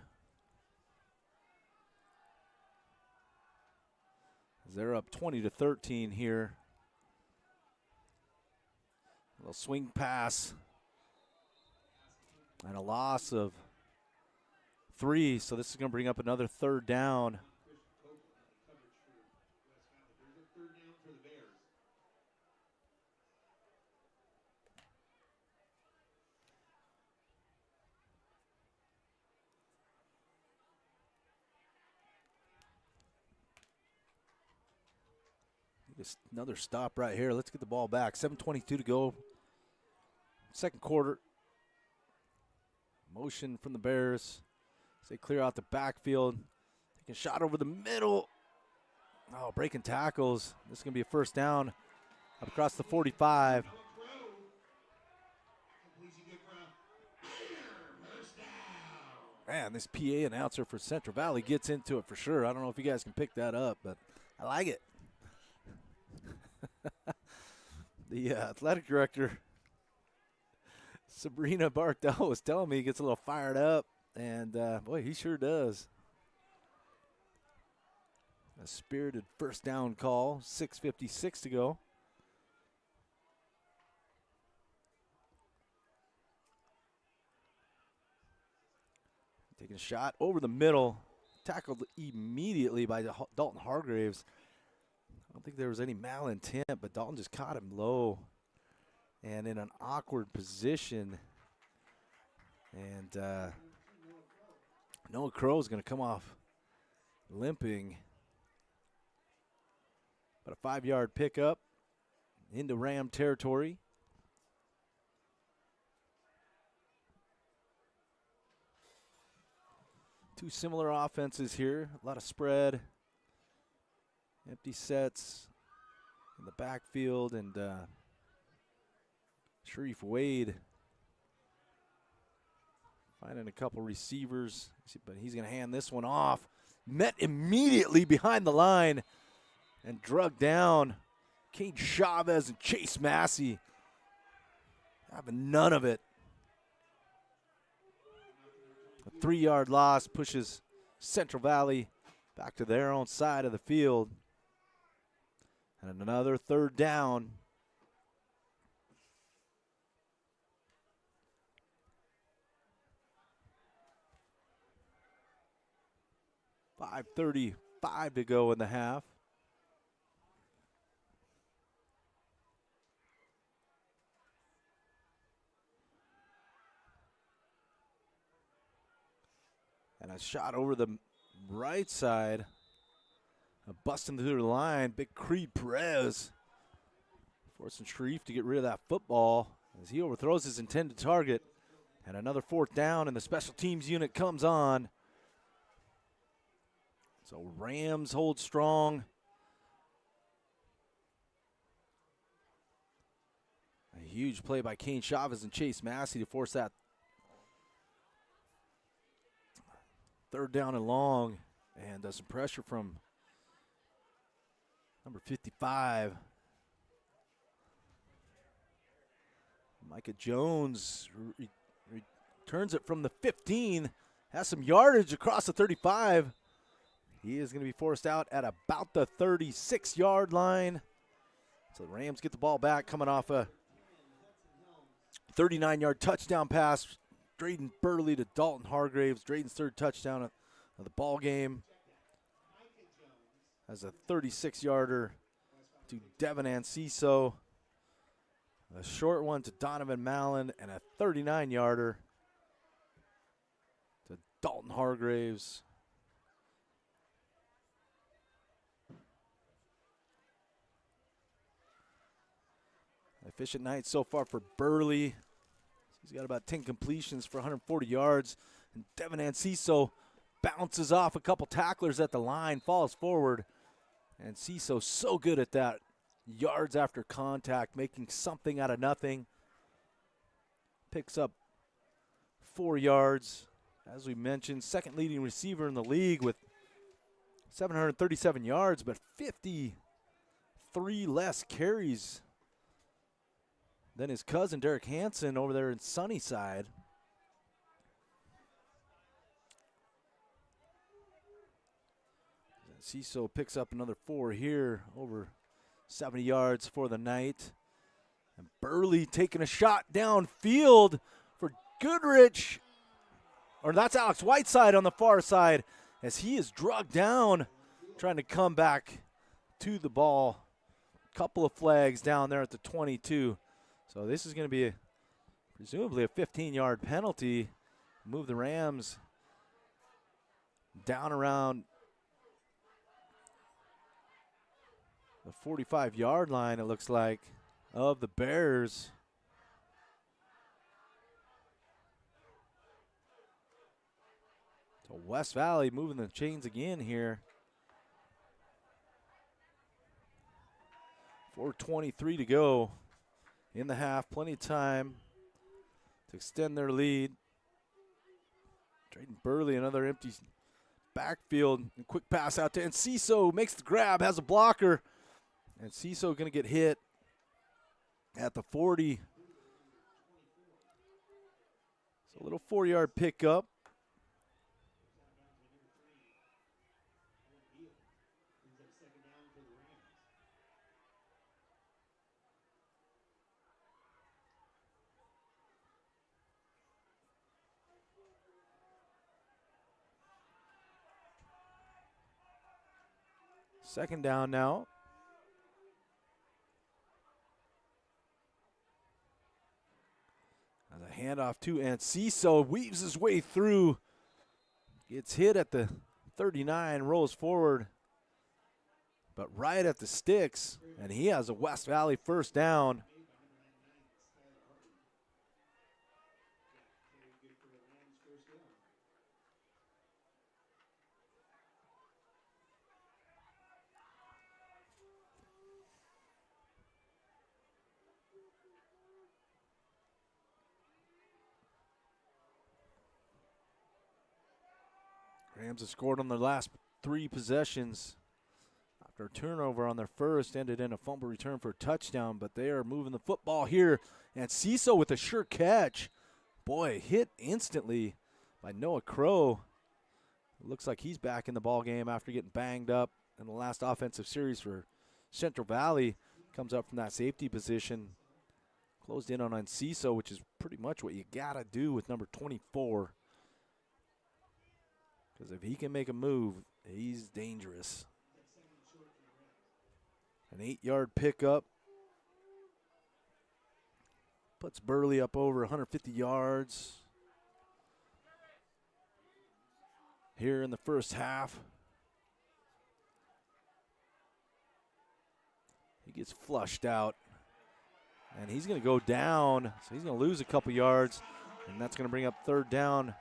They're up 20-13 here. Little swing pass. And a loss of 3, so this is going to bring up another 3rd down. Just another stop right here. Let's get the ball back. 7:22 to go. Second quarter. Motion from the Bears. They clear out the backfield. Taking a shot over the middle. Oh, breaking tackles. This is going to be a 1st down up across the 45. Man, this PA announcer for Central Valley gets into it for sure. I don't know if you guys can pick that up, but I like it. The athletic director, Sabrina Bartel, was telling me he gets a little fired up, and boy, he sure does. A spirited 1st down call, 6:56 to go. Taking a shot over the middle, tackled immediately by Dalton Hargraves. I don't think there was any malintent, but Dalton just caught him low and in an awkward position. And Noah Crow is going to come off limping. But a 5-yard pickup into Ram territory. Two similar offenses here. A lot of spread. Empty sets in the backfield, and Sharif Wade finding a couple receivers, but he's going to hand this one off. Met immediately behind the line and drug down. Kane Chavez and Chase Massey having none of it. A 3-yard loss pushes Central Valley back to their own side of the field. And another 3rd down. .535 to go in the half. And a shot over the right side. Busting through the line, big Creed Perez forcing Sharif to get rid of that football as he overthrows his intended target. And another 4th down, and the special teams unit comes on. So Rams hold strong. A huge play by Kane Chavez and Chase Massey to force that 3rd down and long. And does some pressure from number 55. Micah Jones returns it from the 15. Has some yardage across the 35. He is going to be forced out at about the 36-yard line. So the Rams get the ball back coming off a 39-yard touchdown pass. Drayden Burley to Dalton Hargraves. Drayden's 3rd touchdown of the ball game. As a 36-yarder to Devin Anciso. A short one to Donovan Mallon, and a 39-yarder to Dalton Hargraves. Efficient night so far for Burley. He's got about 10 completions for 140 yards. And Devin Anciso bounces off a couple tacklers at the line, falls forward. And Anciso so good at that. Yards after contact, making something out of nothing. Picks up 4 yards. As we mentioned, 2nd leading receiver in the league with 737 yards, but 53 less carries than his cousin Derek Hansen over there in Sunnyside. Ciso picks up another 4 here, over 70 yards for the night. And Burley taking a shot downfield for Goodrich. Or that's Alex Whiteside on the far side as he is drugged down, trying to come back to the ball. Couple of flags down there at the 22. So this is going to be presumably a 15-yard penalty. Move the Rams down around the 45-yard line, it looks like, of the Bears. So West Valley moving the chains again here. 4:23 to go in the half. Plenty of time to extend their lead. Drayden Burley, another empty backfield. And quick pass out to Enciso. Makes the grab, has a blocker. And Enciso going to get hit at the 40. So a little 4-yard pickup. Second down now. As a handoff to Enciso, weaves his way through. Gets hit at the 39, rolls forward. But right at the sticks, and he has a West Valley first down. Rams have scored on their last 3 possessions. After a turnover on their first, ended in a fumble return for a touchdown, but they are moving the football here. And Enciso with a sure catch. Boy, hit instantly by Noah Crow. It looks like he's back in the ball game after getting banged up in the last offensive series for Central Valley. Comes up from that safety position. Closed in on Enciso, which is pretty much what you got to do with number 24. Because if he can make a move, he's dangerous. An 8-yard pickup. Puts Burley up over 150 yards here in the first half. He gets flushed out. And he's going to go down. So he's going to lose a couple yards. And that's going to bring up third down.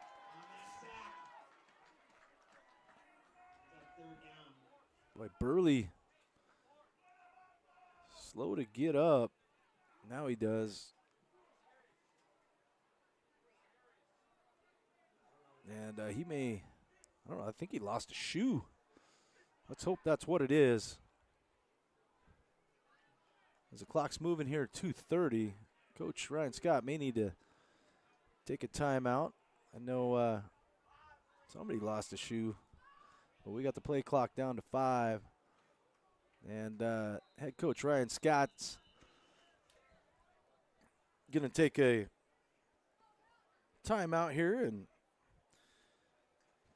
Boy, Burley slow to get up. Now he does. And he may, I don't know, I think he lost a shoe. Let's hope that's what it is. As the clock's moving here at 2:30, Coach Ryan Scott may need to take a timeout. I know somebody lost a shoe. But we got the play clock down to 5. And head coach Ryan Scott's going to take a timeout here and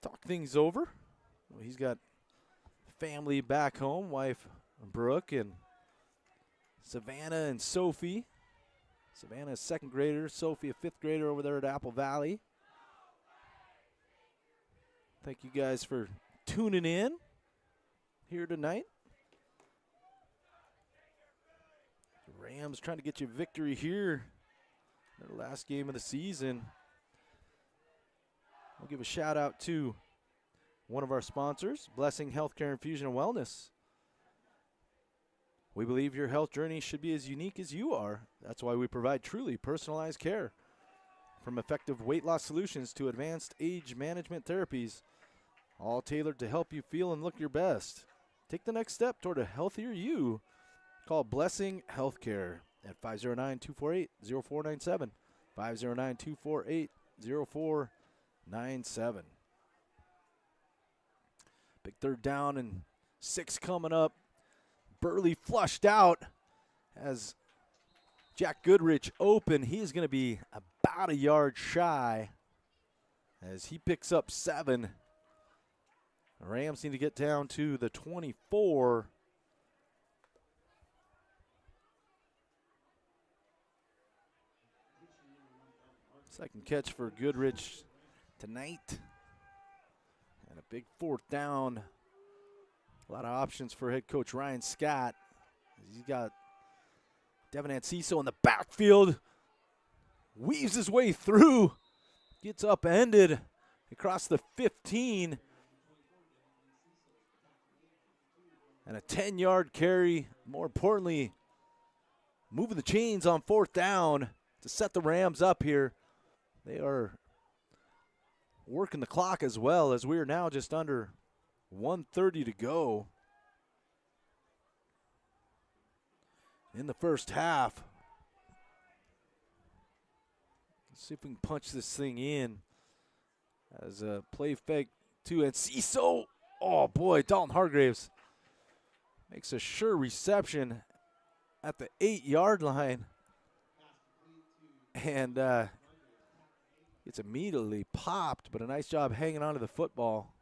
talk things over. Well, he's got family back home, wife Brooke and Savannah and Sophie. Savannah is 2nd grader, Sophie a 5th grader over there at Apple Valley. Thank you guys for tuning in here tonight. The Rams trying to get you a victory here. Their last game of the season. We'll give a shout out to one of our sponsors, Blessing Healthcare Infusion and Wellness. We believe your health journey should be as unique as you are. That's why we provide truly personalized care. From effective weight loss solutions to advanced age management therapies, all tailored to help you feel and look your best. Take the next step toward a healthier you. Call Blessing Healthcare at 509-248-0497. 509-248-0497. Big third down and 6 coming up. Burley flushed out as Jack Goodrich open. He is going to be about a yard shy as he picks up 7. The Rams need to get down to the 24. Second catch for Goodrich tonight. And a big 4th down. A lot of options for head coach Ryan Scott. He's got Devin Anciso in the backfield. Weaves his way through. Gets upended across the 15. And a 10-yard carry. More importantly, moving the chains on 4th down to set the Rams up here. They are working the clock as well, as we are now just under 1:30 to go in the first half. Let's see if we can punch this thing in as a play fake to Enciso. Oh boy, Dalton Hargraves makes a sure reception at the 8-yard line, and it's immediately popped, but a nice job hanging onto the football.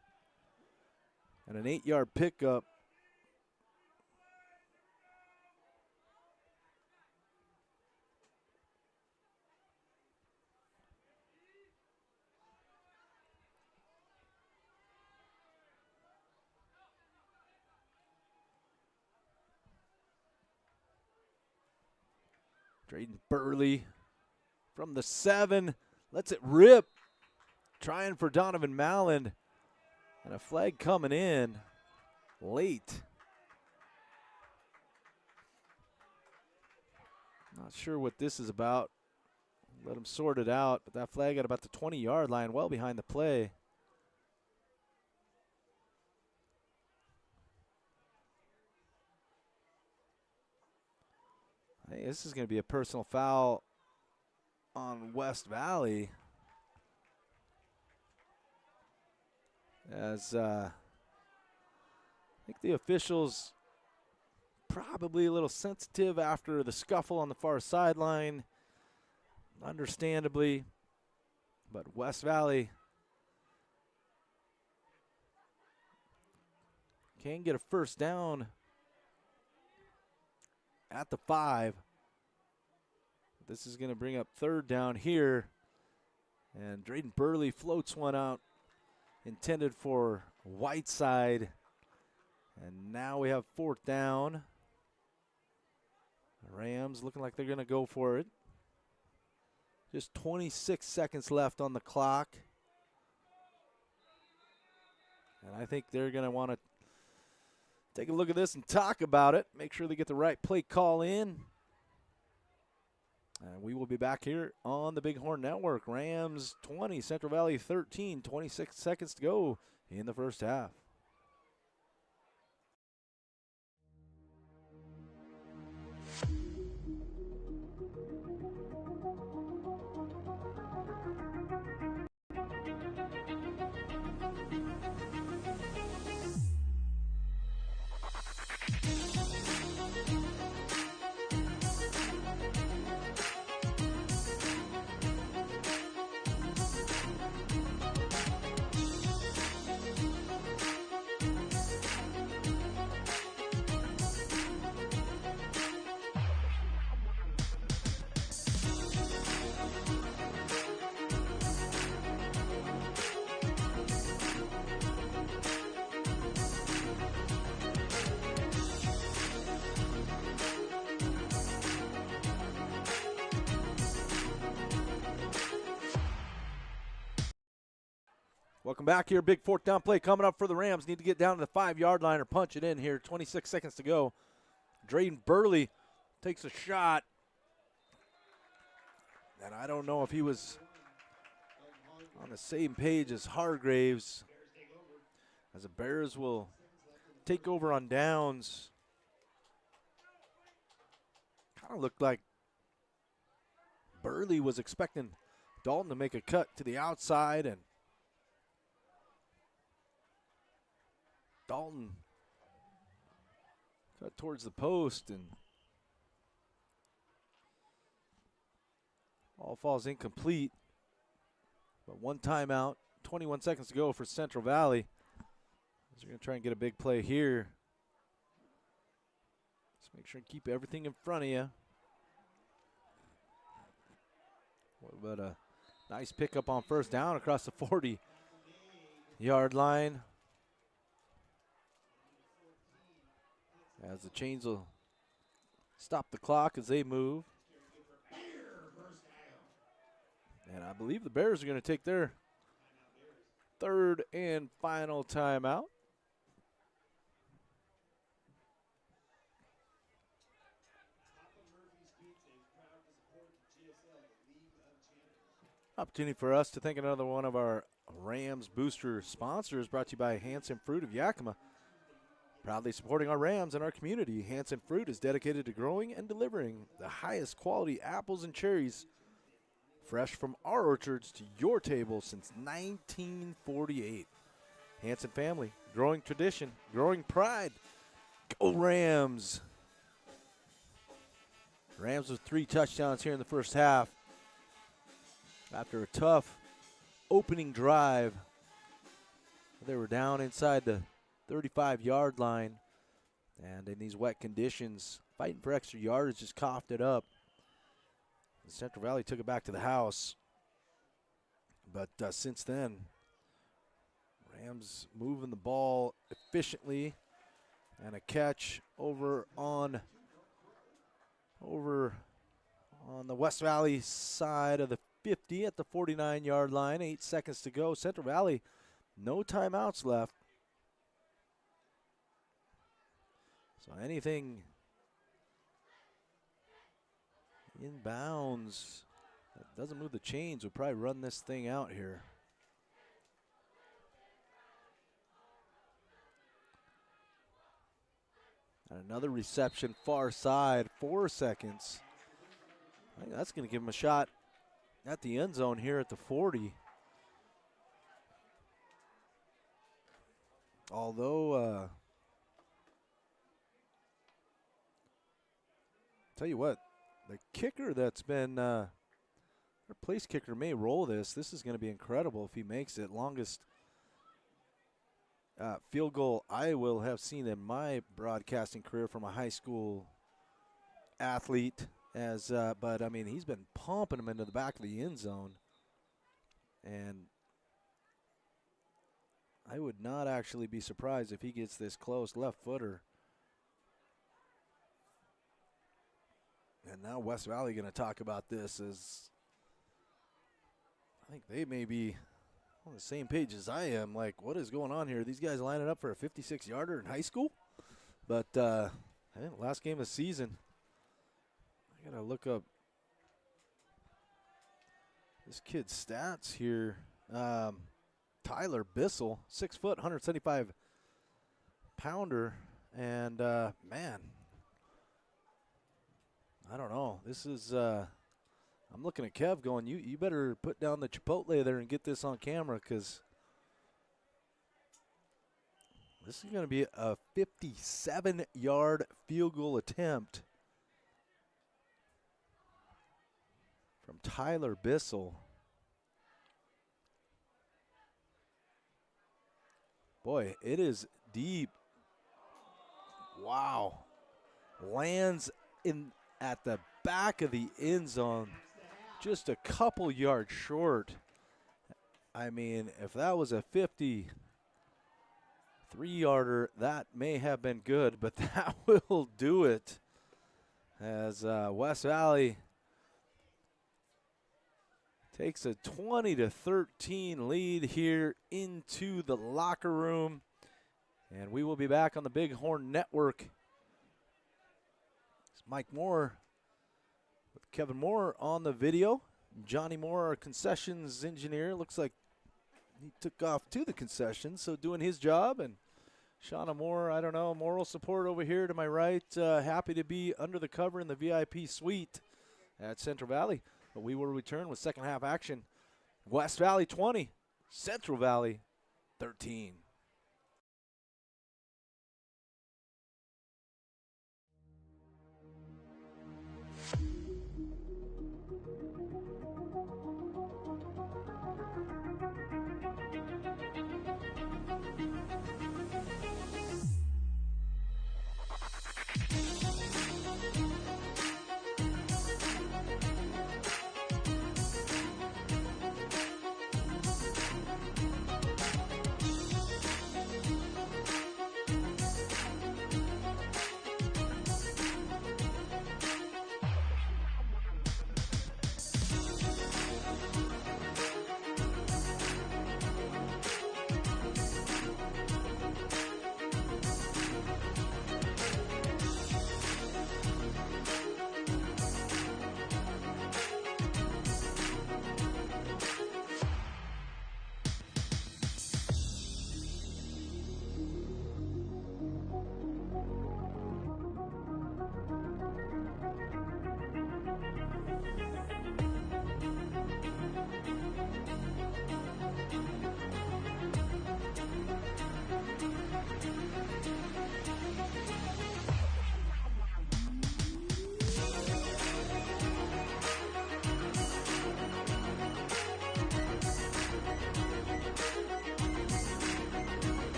And an 8-yard pickup. Drayden Burley from the 7. Lets it rip. Trying for Donovan Malin. And a flag coming in late. Not sure what this is about. Let him sort it out. But that flag at about the 20-yard line, well behind the play. Hey, this is going to be a personal foul on West Valley. As I think the officials probably a little sensitive after the scuffle on the far sideline, understandably, but West Valley can get a first down at the 5. This is going to bring up 3rd down here, and Drayden Burley floats one out intended for Whiteside, and now we have 4th down. The Rams looking like they're going to go for it. Just 26 seconds left on the clock, and I think they're going to want to take a look at this and talk about it, make sure they get the right play call in. And we will be back here on the Bighorn Network. Rams 20, Central Valley 13, 26 seconds to go in the first half. Welcome back here. Big 4th down play coming up for the Rams. Need to get down to the 5-yard line or punch it in here. 26 seconds to go. Drayden Burley takes a shot. And I don't know if he was on the same page as Hargraves, as the Bears will take over on downs. Kind of looked like Burley was expecting Dalton to make a cut to the outside, and Dalton cut towards the post, and Ball falls incomplete. But one timeout, 21 seconds to go for Central Valley. They're going to try and get a big play here. Just make sure and keep everything in front of you. What about a nice pickup on first down across the 40-yard line. As the Chains will stop the clock as they move. And I believe the Bears are going to take their third and final timeout. Opportunity for us to thank another one of our Rams booster sponsors, brought to you by Hanson Fruit of Yakima. Proudly supporting our Rams and our community, Hanson Fruit is dedicated to growing and delivering the highest quality apples and cherries, fresh from our orchards to your table since 1948. Hanson family, growing tradition, growing pride. Go Rams! Rams with 3 touchdowns here in the first half. After a tough opening drive, they were down inside the 35-yard line. And in these wet conditions, fighting for extra yardage, just coughed it up. Central Valley took it back to the house. But since then, Rams moving the ball efficiently. And a catch over on the West Valley side of the 50 at the 49-yard line. 8 seconds to go. Central Valley, no timeouts left. So anything inbounds that doesn't move the chains would probably run this thing out here. And another reception far side, 4 seconds. I think that's going to give him a shot at the end zone here at the 40. Although, tell you what, the kicker that's been, our place kicker may roll this. This is going to be incredible if he makes it. Longest field goal I will have seen in my broadcasting career from a high school athlete. But I mean, he's been pumping him into the back of the end zone. And I would not actually be surprised if he gets this close. Left footer. And now West Valley going to talk about this as I think they may be on the same page as I am. Like, what is going on here? These guys lining up for a 56-yarder in high school? But I think last game of the season, I got to look up this kid's stats here. Tyler Bissell, 6 foot, 175-pounder. And, man, I don't know. This is, I'm looking at Kev going, you better put down the Chipotle there and get this on camera, because this is going to be a 57-yard field goal attempt from Tyler Bissell. Boy, it is deep. Wow. Lands in at the back of the end zone, just a couple yards short. I mean, if that was a 53-yarder, that may have been good, but that will do it as West Valley takes a 20-13 lead here into the locker room. And we will be back on the Bighorn Network. It's Mike Moore with Kevin Moore on the video. Johnny Moore, our concessions engineer, looks like he took off to the concessions, so doing his job. And Shauna Moore, I don't know, moral support over here to my right. Happy to be under the cover in the VIP suite at Central Valley. But we will return with second half action. West Valley 20, Central Valley 13.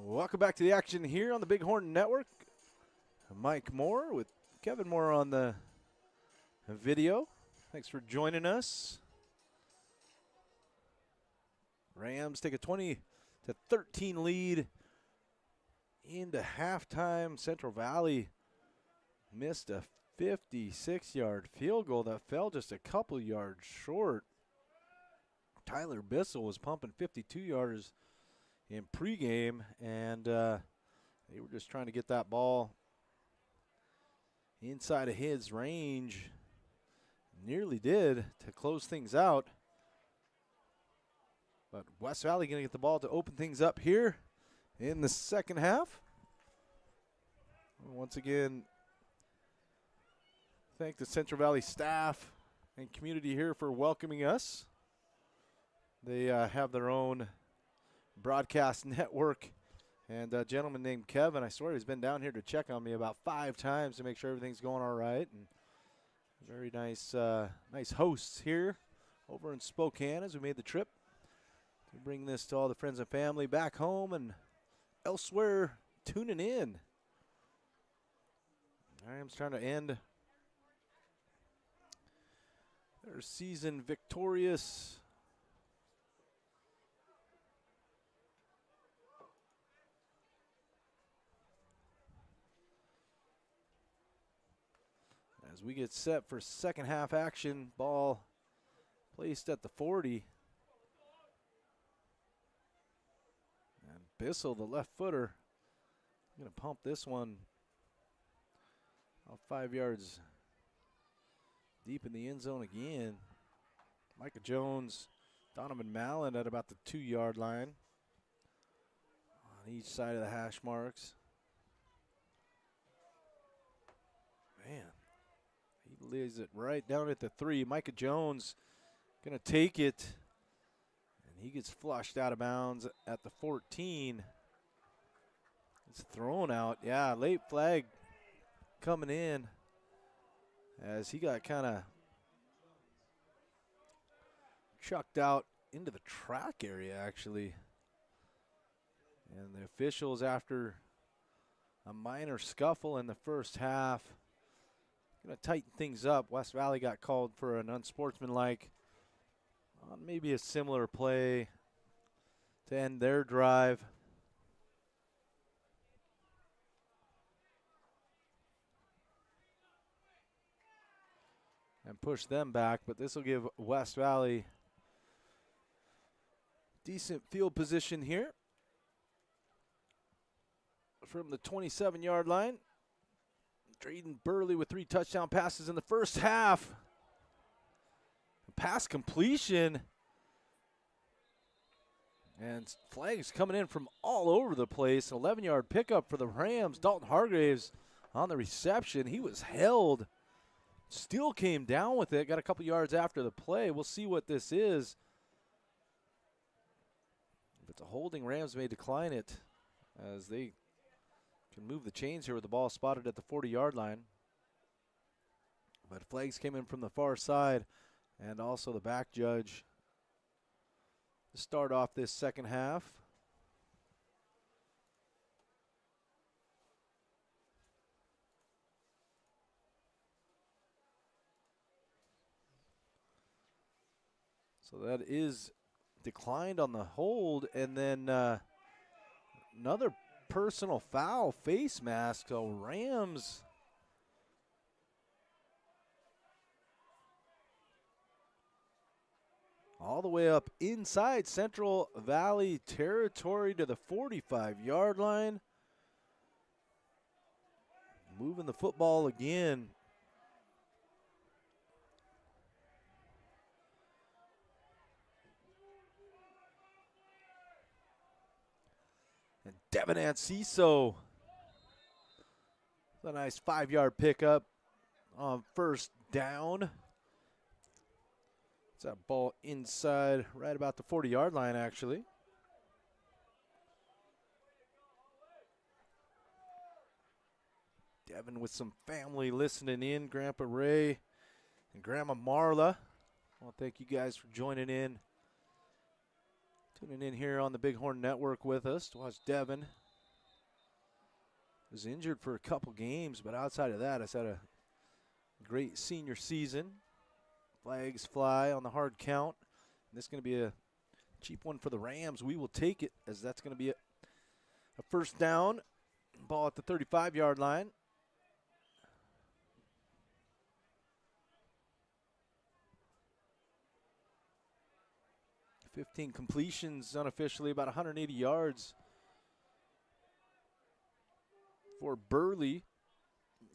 Welcome back to the action here on the Bighorn Network. Mike Moore with Kevin Moore on the video. Thanks for joining us. Rams take a 20-13 lead into halftime. Central Valley missed a 56-yard field goal that fell just a couple yards short. Tyler Bissell was pumping 52 yards in pregame, and they were just trying to get that ball inside of his range. Nearly did to close things out. But West Valley going to get the ball to open things up here in the second half. Once again, thank the Central Valley staff and community here for welcoming us. They have their own broadcast network, and a gentleman named Kevin, I swear he's been down here to check on me about 5 times to make sure everything's going all right. And very nice nice hosts here over in Spokane as we made the trip to bring this to all the friends and family back home and elsewhere tuning in. Rams trying to end their season victorious. As we get set for second half action, ball placed at the 40. And Bissell, the left footer, going to pump this one about 5 yards deep in the end zone again. Micah Jones, Donovan Mallon at about the 2-yard line on each side of the hash marks. Man. He lays it right down at the 3. Micah Jones going to take it, and he gets flushed out of bounds at the 14. It's thrown out. Yeah, late flag coming in as he got kind of chucked out into the track area, actually. And the officials, after a minor scuffle in the first half, going to tighten things up. West Valley got called for an unsportsmanlike on maybe a similar play to end their drive. and push them back, but this will give West Valley decent field position here from the 27-yard line. Drayden Burley with 3 touchdown passes in the first half. Pass completion. And flags coming in from all over the place. 11-yard pickup for the Rams. Dalton Hargraves on the reception. He was held. Still came down with it. Got a couple yards after the play. We'll see what this is. If it's a holding, Rams may decline it as they can move the chains here with the ball spotted at the 40-yard line. But flags came in from the far side and also the back judge to start off this second half. So that is declined on the hold, and then another personal foul, face mask. So Rams all the way up inside Central Valley territory to the 45-yard line. Moving the football again. And Devin Anciso, a nice 5-yard pickup on first down. It's that ball inside right about the 40-yard line, actually. Devin with some family listening in, Grandpa Ray and Grandma Marla. I want to thank you guys for joining in. Tuning in here on the Bighorn Network with us to watch Devin. Was injured for a couple games, but outside of that, has had a great senior season. Flags fly on the hard count. And this is going to be a cheap one for the Rams. We will take it, as that's going to be a first down. Ball at the 35-yard line. 15 completions unofficially, about 180 yards for Burley.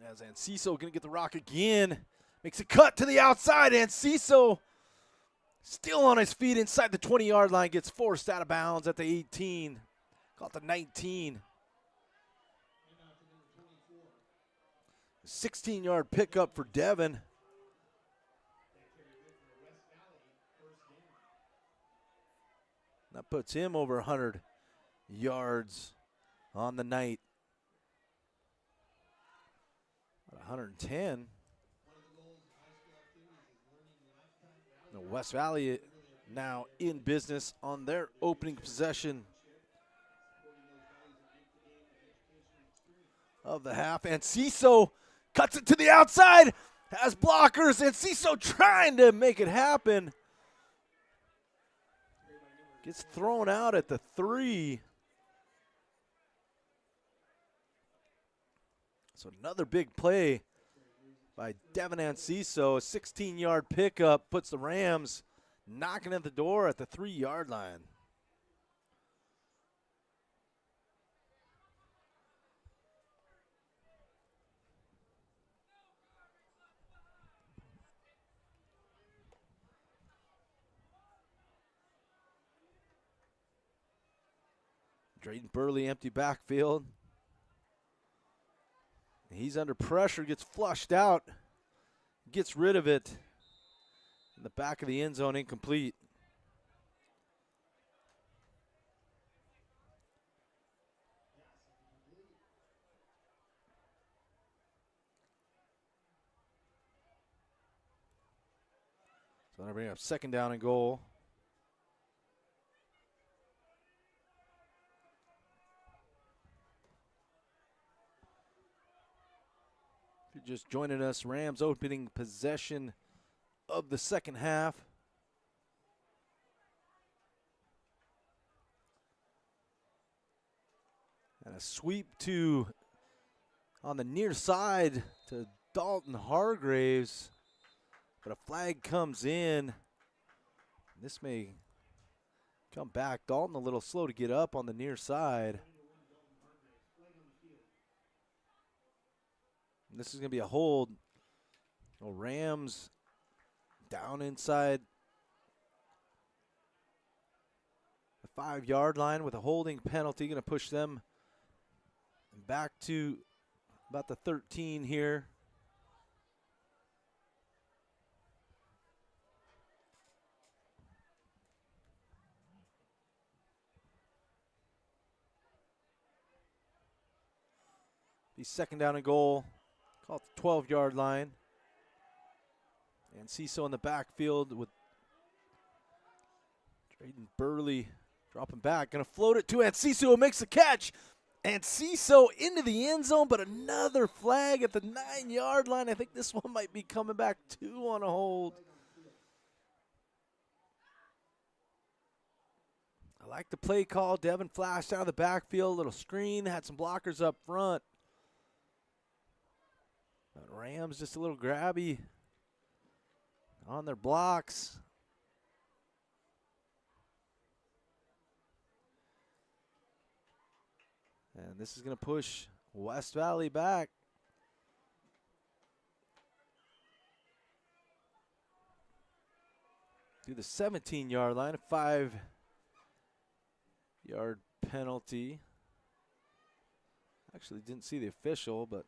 As Anciso going to get the rock again. Makes a cut to the outside. Anciso still on his feet inside the 20-yard line. Gets forced out of bounds at the 18. Caught the 19. 16-yard pickup for Devin. That puts him over 100 yards on the night. 110. The West Valley now in business on their opening possession of the half. Anciso cuts it to the outside, has blockers. Anciso trying to make it happen. Gets thrown out at the 3. So another big play by Devin Anciso. A 16-yard pickup puts the Rams knocking at the door at the 3-yard line. Drayden Burley, empty backfield. He's under pressure, gets flushed out, gets rid of it. In the back of the end zone, incomplete. So I bring up second down and goal. Just joining us, Rams opening possession of the second half. And a sweep on the near side to Dalton Hargraves. but a flag comes in. This may come back. Dalton a little slow to get up on the near side. And this is going to be a hold. Oh, Rams down inside the 5-yard line with a holding penalty. Going to push them back to about the 13 here. Be second down and goal. Call it the 12-yard line. And Ciso in the backfield with Drayden Burley dropping back. Going to float it to Enciso, who makes the catch. Enciso into the end zone, but another flag at the 9-yard line. I think this one might be coming back 2 on a hold. I like the play call. Devin flashed out of the backfield, little screen, had some blockers up front. But Rams just a little grabby on their blocks. And this is going to push West Valley back. To the 17-yard line, a 5-yard penalty. Actually didn't see the official, but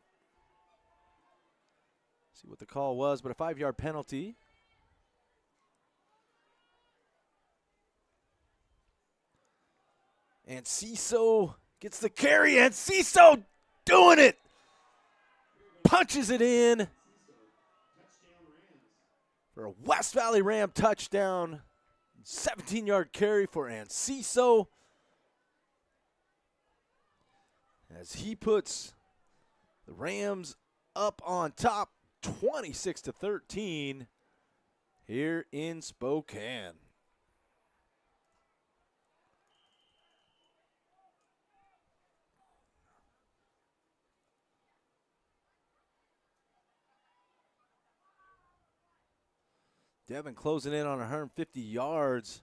see what the call was, but a 5-yard penalty. And Ciso gets the carry, and Ciso doing it. Punches it in for a West Valley Ram touchdown. 17-yard carry for Enciso as he puts the Rams up on top 26-13 here in Spokane. Devin closing in on 150 yards.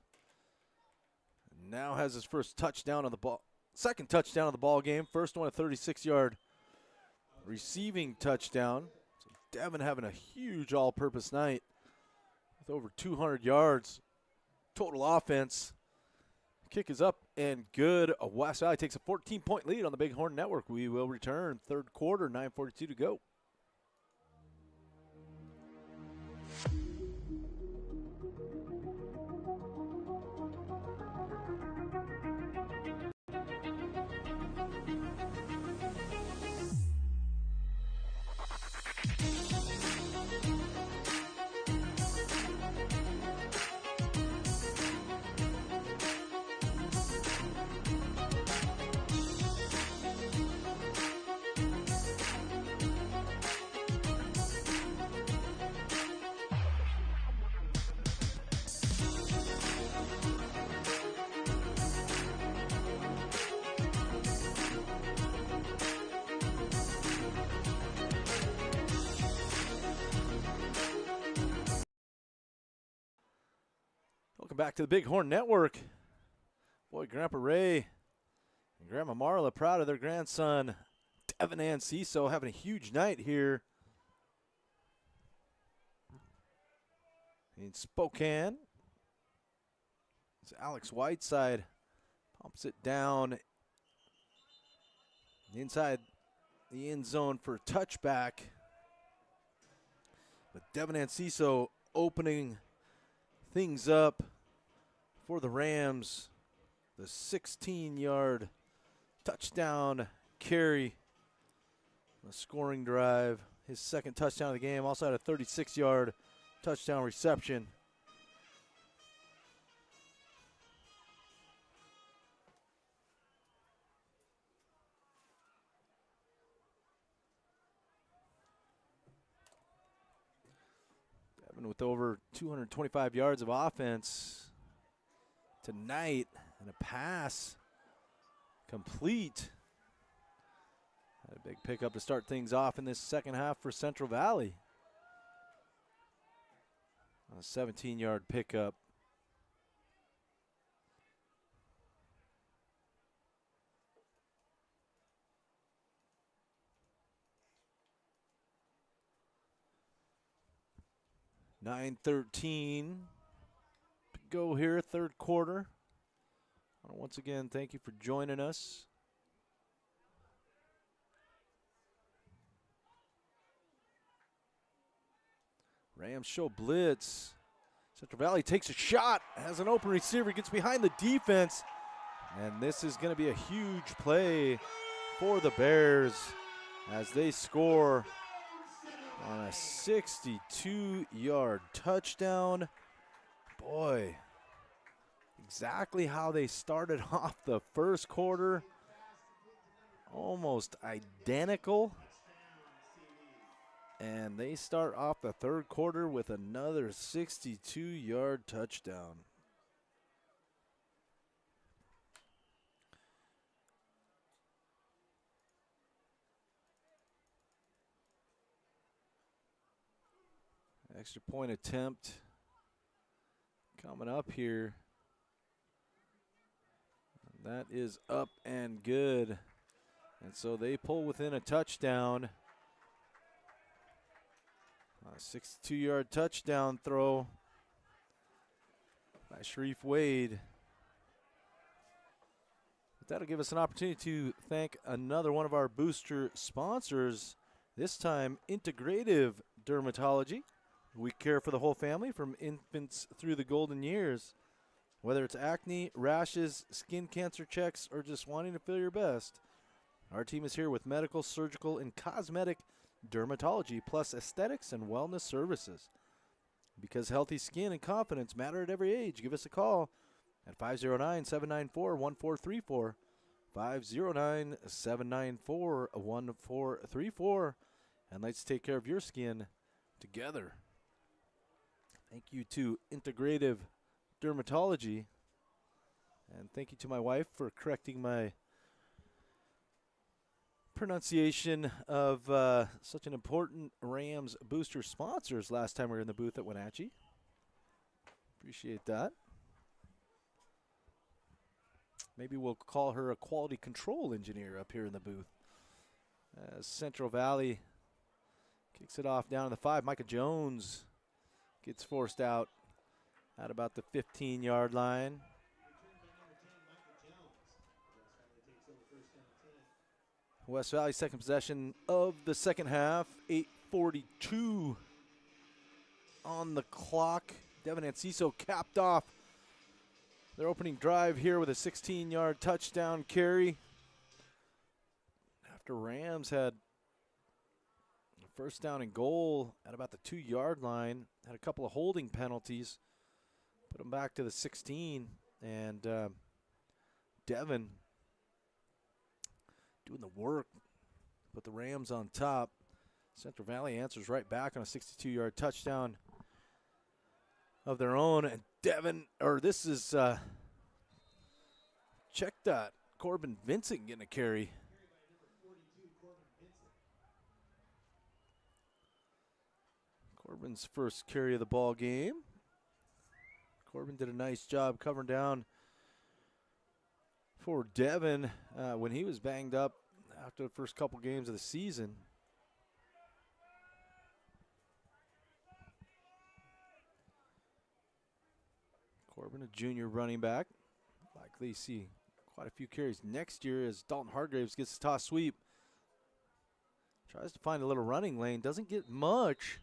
Now has his first touchdown of the ball, second touchdown of the ball game. First one a 36-yard receiving touchdown. So Devin having a huge all-purpose night with over 200 yards total offense. Kick is up and good. West Valley takes a 14-point lead on the Bighorn Network. We will return third quarter, 9:42 to go. Welcome back to the Bighorn Network. Boy, Grandpa Ray and Grandma Marla proud of their grandson, Devin Enciso, having a huge night here in Spokane. As Alex Whiteside pumps it down inside the end zone for a touchback. But Devin Enciso opening things up for the Rams. The 16-yard touchdown carry, a scoring drive. His second touchdown of the game. Also had a 36-yard touchdown reception. Devin with over 225 yards of offense tonight, and a pass complete. Had a big pickup to start things off in this second half for Central Valley. A 17-yard pickup. .9:13 to go here, third quarter. Once again, thank you for joining us. Rams show blitz. Central Valley takes a shot, has an open receiver, gets behind the defense, and this is going to be a huge play for the Bears as they score on a 62-yard touchdown. Boy, exactly how they started off the first quarter, almost identical. And they start off the third quarter with another 62-yard touchdown. Extra point attempt coming up here. That is up and good. And so they pull within a touchdown. A 62-yard touchdown throw by Sharif Wade. But that'll give us an opportunity to thank another one of our booster sponsors, this time Integrative Dermatology. We care for the whole family from infants through the golden years. Whether it's acne, rashes, skin cancer checks, or just wanting to feel your best, our team is here with medical, surgical, and cosmetic dermatology, plus aesthetics and wellness services. Because healthy skin and confidence matter at every age, give us a call at 509-794-1434, 509-794-1434, and let's take care of your skin together. Thank you to Integrative Dermatology, and thank you to my wife for correcting my pronunciation of such an important Rams booster sponsors last time we were in the booth at Wenatchee. Appreciate that. Maybe we'll call her a quality control engineer up here in the booth. As Central Valley kicks it off down to the 5. Micah Jones gets forced out at about the 15-yard line. West Valley second possession of the second half, 8:42 on the clock. Devin Enciso capped off their opening drive here with a 16-yard touchdown carry. After Rams had a first down and goal at about the 2-yard line, had a couple of holding penalties, put them back to the 16, and Devin doing the work, put the Rams on top. Central Valley answers right back on a 62-yard touchdown of their own. And Devin, or this is, check that, Corbin Vincent getting a carry. Corbin's first carry of the ball game. Corbin did a nice job covering down for Devin when he was banged up after the first couple games of the season. Corbin, a junior running back. Likely see quite a few carries next year as Dalton Hargraves gets the toss sweep. Tries to find a little running lane, doesn't get much.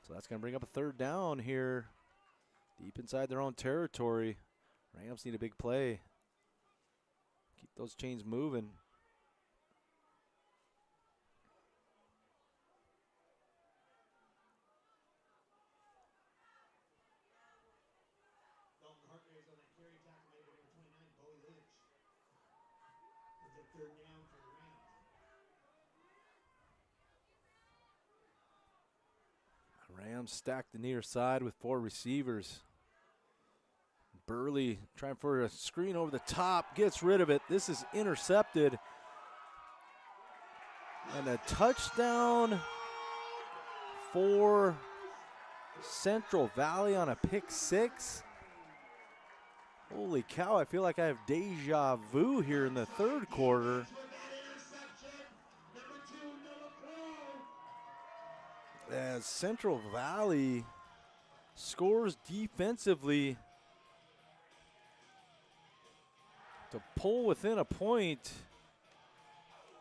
So that's going to bring up a third down here, deep inside their own territory. Rams need a big play. Keep those chains moving. Dalton Hargraves on that carry tackle made number 29, Bowie Lynch. It's a third down for the Rams. Rams stacked the near side with 4 receivers. Burley trying for a screen over the top, gets rid of it. This is intercepted. And a touchdown for Central Valley on a pick six. Holy cow, I feel like I have deja vu here in the third quarter. As Central Valley scores defensively to pull within a point.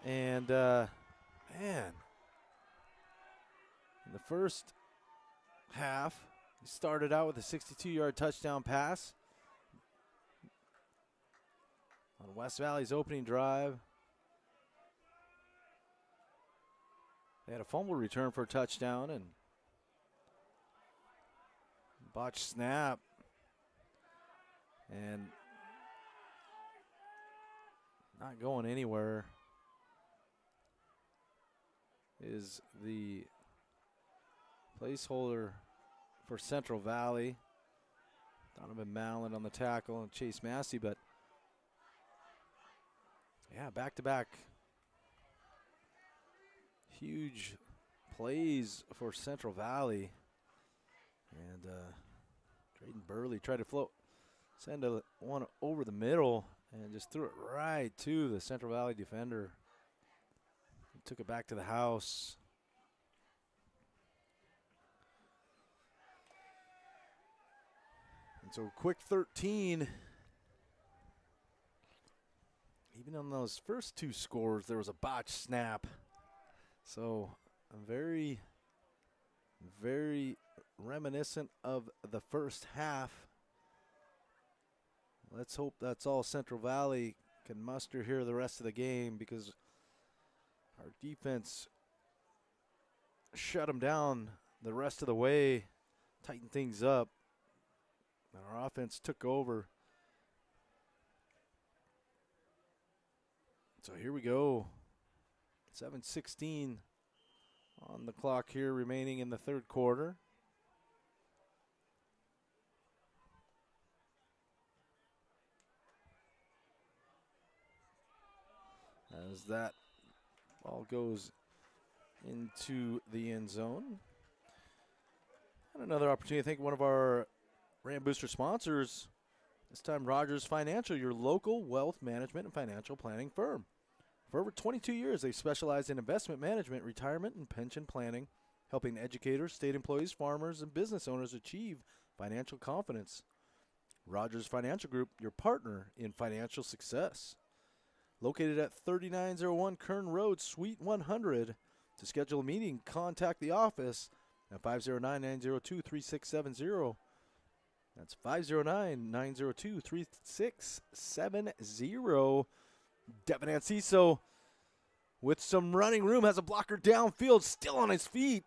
And, man, in the first half, he started out with a 62-yard touchdown pass on West Valley's opening drive. They had a fumble return for a touchdown and botched snap. And not going anywhere is the placeholder for Central Valley. Donovan Mallon on the tackle and Chase Massey, but yeah, back-to-back huge plays for Central Valley. And Drayden Burley tried to send one over the middle and just threw it right to the Central Valley defender. He took it back to the house. And so quick 13. Even on those first two scores, there was a botched snap. So very, very reminiscent of the first half. Let's hope that's all Central Valley can muster here the rest of the game, because our defense shut them down the rest of the way, tightened things up, and our offense took over. So here we go. 7:16 on the clock here, remaining in the third quarter. As that ball goes into the end zone. And another opportunity to thank one of our Ram Booster sponsors, this time Rogers Financial, your local wealth management and financial planning firm. For over 22 years, they've specialized in investment management, retirement, and pension planning, helping educators, state employees, farmers, and business owners achieve financial confidence. Rogers Financial Group, your partner in financial success. Located at 3901 Kern Road, Suite 100. To schedule a meeting, contact the office at 509-902-3670. That's 509-902-3670. Devin Anciso with some running room has a blocker downfield, still on his feet,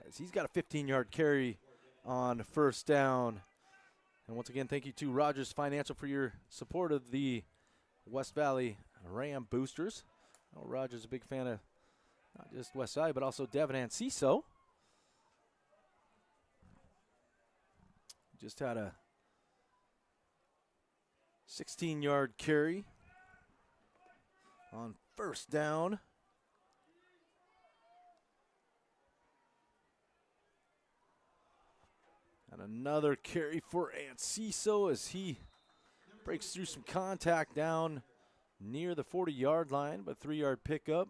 as he's got a 15-yard carry on first down. And once again, thank you to Rogers Financial for your support of the West Valley Ram Boosters. I know Rogers is a big fan of not just West Valley, but also Devin Anciso. Just had a 16-yard carry on first down. And another carry for Anciso as he breaks through some contact down near the 40-yard line, but 3-yard pickup.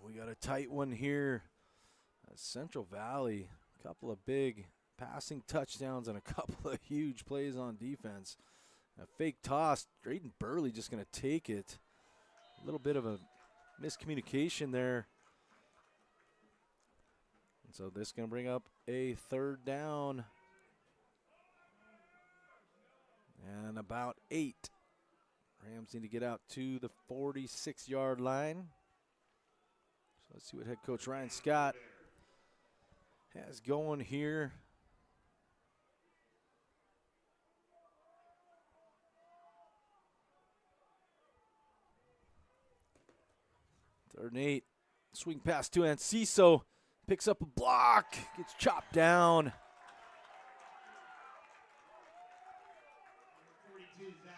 We got a tight one here. Central Valley, a couple of big passing touchdowns and a couple of huge plays on defense. A fake toss, Drayden Burley just going to take it. A little bit of a miscommunication there. And so this is going to bring up a third down. And about 8. Rams need to get out to the 46-yard line. So let's see what head coach Ryan Scott has going here. Third and 8. Swing pass to Anciso. Picks up a block. Gets chopped down.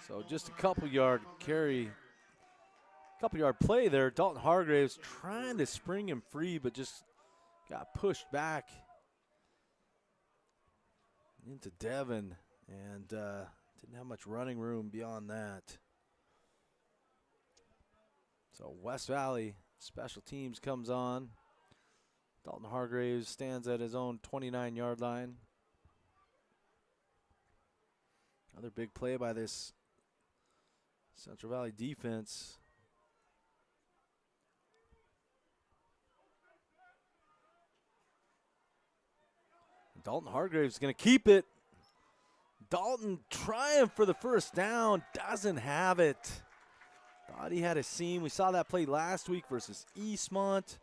So just a couple yard carry. Couple yard play there. Dalton Hargraves trying to spring him free, but just got pushed back into Devin and didn't have much running room beyond that. So West Valley special teams comes on. Dalton Hargraves stands at his own 29-yard line. Another big play by this Central Valley defense. Dalton Hargraves is going to keep it. Dalton trying for the first down, doesn't have it. Thought he had a seam. We saw that play last week versus Eastmont,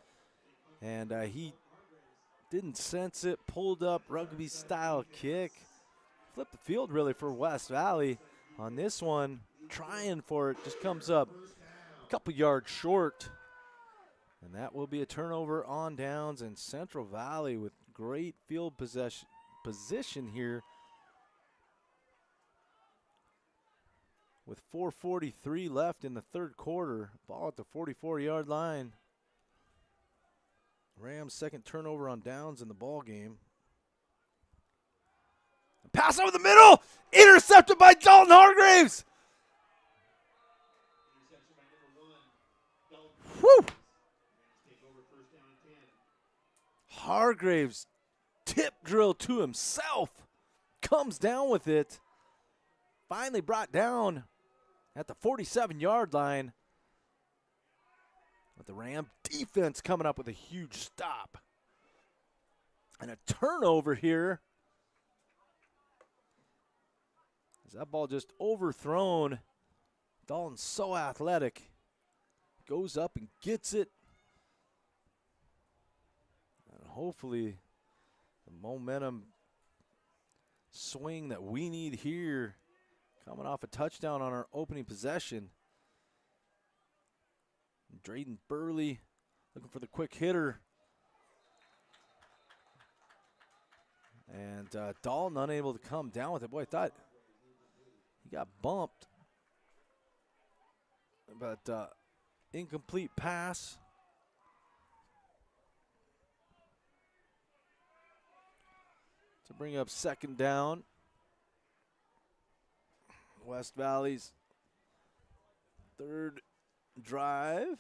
and he didn't sense it, pulled up rugby-style kick. Flipped the field really for West Valley. On this one, trying for it, just comes up a couple yards short. And that will be a turnover on downs, and Central Valley with great field position here. With 4:43 left in the third quarter, ball at the 44-yard line. Rams' second turnover on downs in the ball game. Pass over the middle, intercepted by Dalton Hargraves. Woo! Hargraves tip drill to himself, comes down with it. Finally brought down at the 47-yard line. But the Ram defense coming up with a huge stop. And a turnover here. Is that ball just overthrown? Dalton's so athletic. Goes up and gets it. And hopefully the momentum swing that we need here, coming off a touchdown on our opening possession. Drayden Burley looking for the quick hitter. And Dalton unable to come down with it. Boy, I thought he got bumped. But incomplete pass. To bring up second down. West Valley's third drive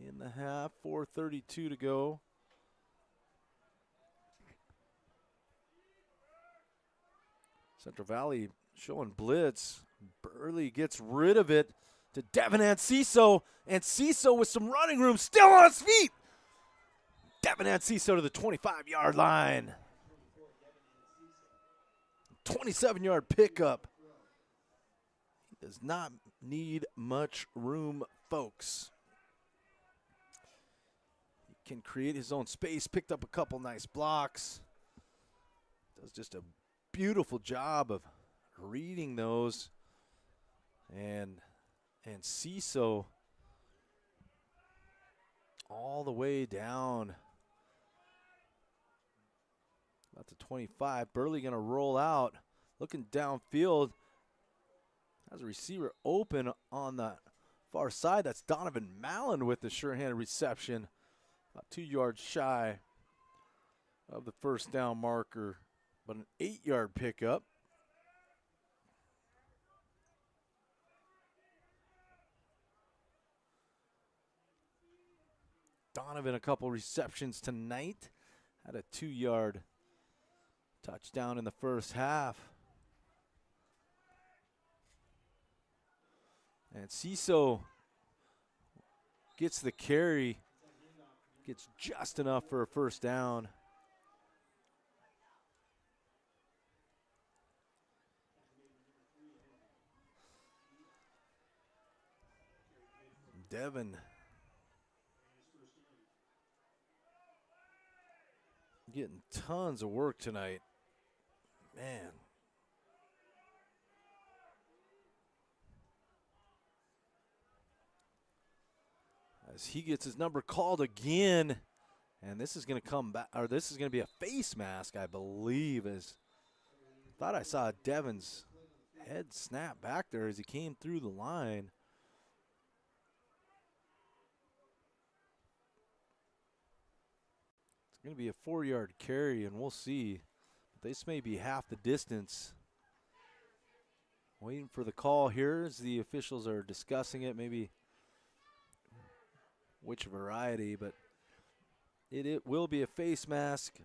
in the half, 4:32 to go. Central Valley showing blitz. Burley gets rid of it to Devin Anciso, and Ciso with some running room, still on his feet. Devin Anciso to the 25-yard line. 27-yard pickup. He does not need much room, folks. He can create his own space, picked up a couple nice blocks. Does just a beautiful job of reading those. And Ciso all the way down about the 25. Burley going to roll out, looking downfield. Has a receiver open on the far side. That's Donovan Mallon with the sure-handed reception. About 2 yards shy of the first down marker, but an 8-yard pickup. Donovan a couple receptions tonight. Had a 2-yard touchdown in the first half. And Ciso gets the carry, gets just enough for a first down. Devin getting tons of work tonight. Man. As he gets his number called again, And this is going to come back, or this is going to be a face mask, I believe. Thought I saw Devin's head snap back there as he came through the line. It's going to be a 4-yard carry, and we'll see. But this may be half the distance. Waiting for the call here as the officials are discussing it, maybe which variety, but it will be a face mask.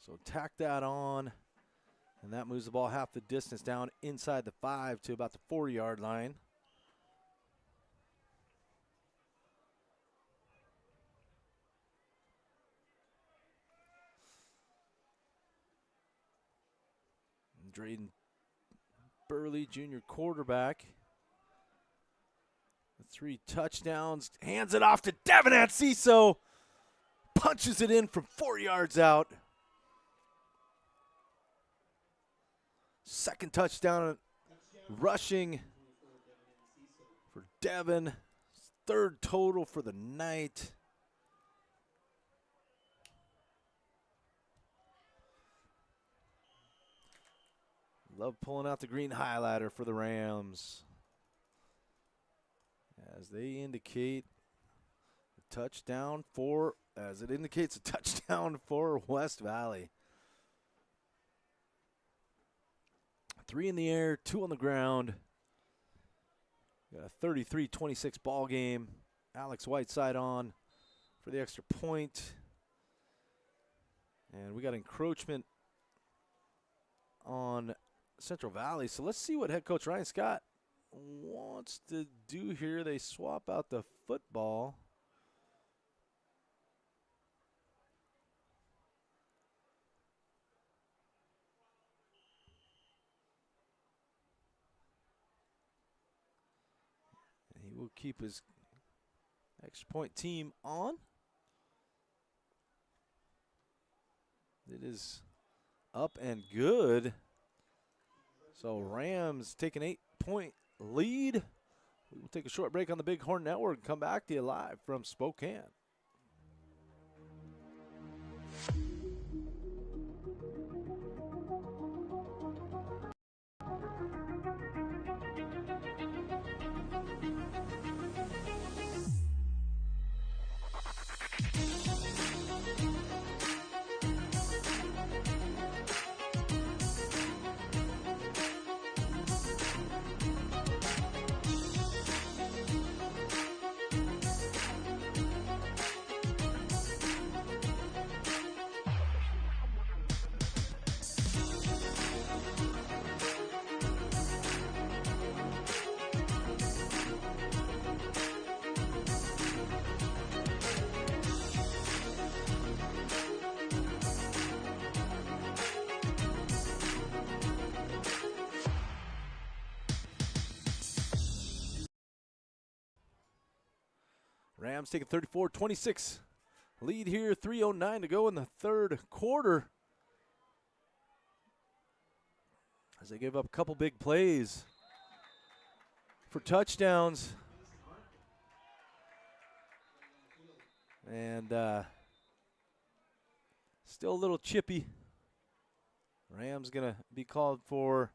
So tack that on, and that moves the ball half the distance down inside the 5 to about the 4-yard line. And Drayden Burley, junior quarterback. 3 touchdowns, hands it off to Devin Anciso, punches it in from 4 yards out. Second touchdown rushing for Devin. Third total for the night. Love pulling out the green highlighter for the Rams, as they indicate a touchdown for, as it indicates a touchdown for West Valley. 3 in the air, 2 on the ground. Got a 33-26 ball game. Alex Whiteside on for the extra point. And we got encroachment on Central Valley. So let's see what head coach Ryan Scott wants to do here. They swap out the football. And he will keep his extra point team on. It is up and good. So Rams take an 8-point lead. We will take a short break on the Big Horn Network and come back to you live from Spokane. Rams take a 34-26 lead here. 3:09 to go in the third quarter, as they give up a couple big plays for touchdowns. And still a little chippy. Rams going to be called for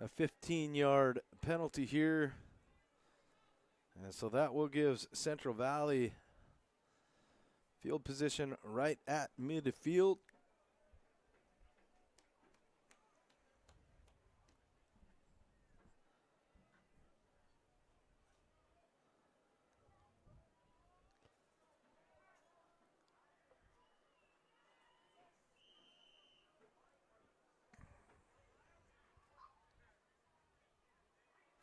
a 15-yard penalty here. And so that will give Central Valley field position right at midfield.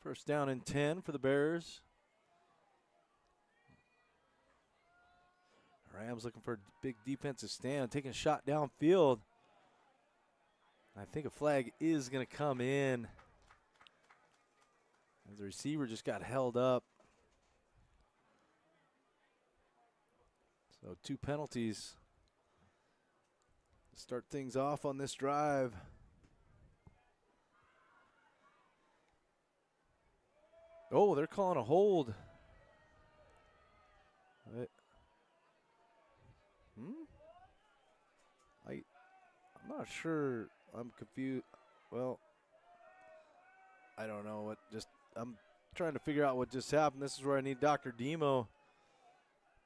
First down and 10 for the Bears. Rams looking for a big defensive stand, taking a shot downfield. I think a flag is going to come in, as the receiver just got held up. So 2 penalties to start things off on this drive. Oh, they're calling a hold I, hmm? I'm not sure. I'm confused. Well, I don't know what just. I'm trying to figure out what just happened. This is where I need Dr. Demo,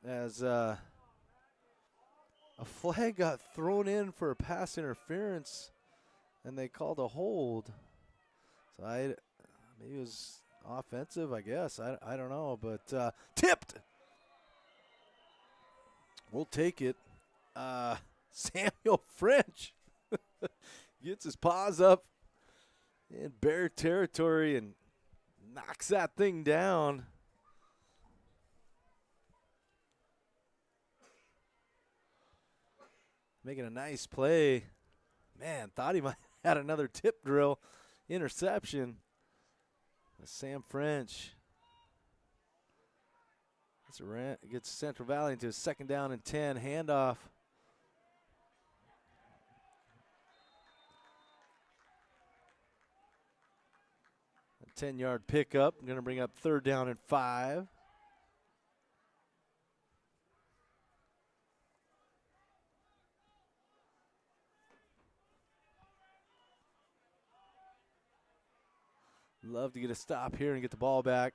as a flag got thrown in for a pass interference, and they called a hold. So maybe it was offensive, I guess. I don't know, but tipped. We'll take it. Samuel French gets his paws up in Bear territory and knocks that thing down. Making a nice play. Man, thought he might have had another tip drill interception. Sam French gets Central Valley into a 2nd down and 10 handoff. A 10-yard pickup. Going to bring up 3rd down and 5. Love to get a stop here and get the ball back.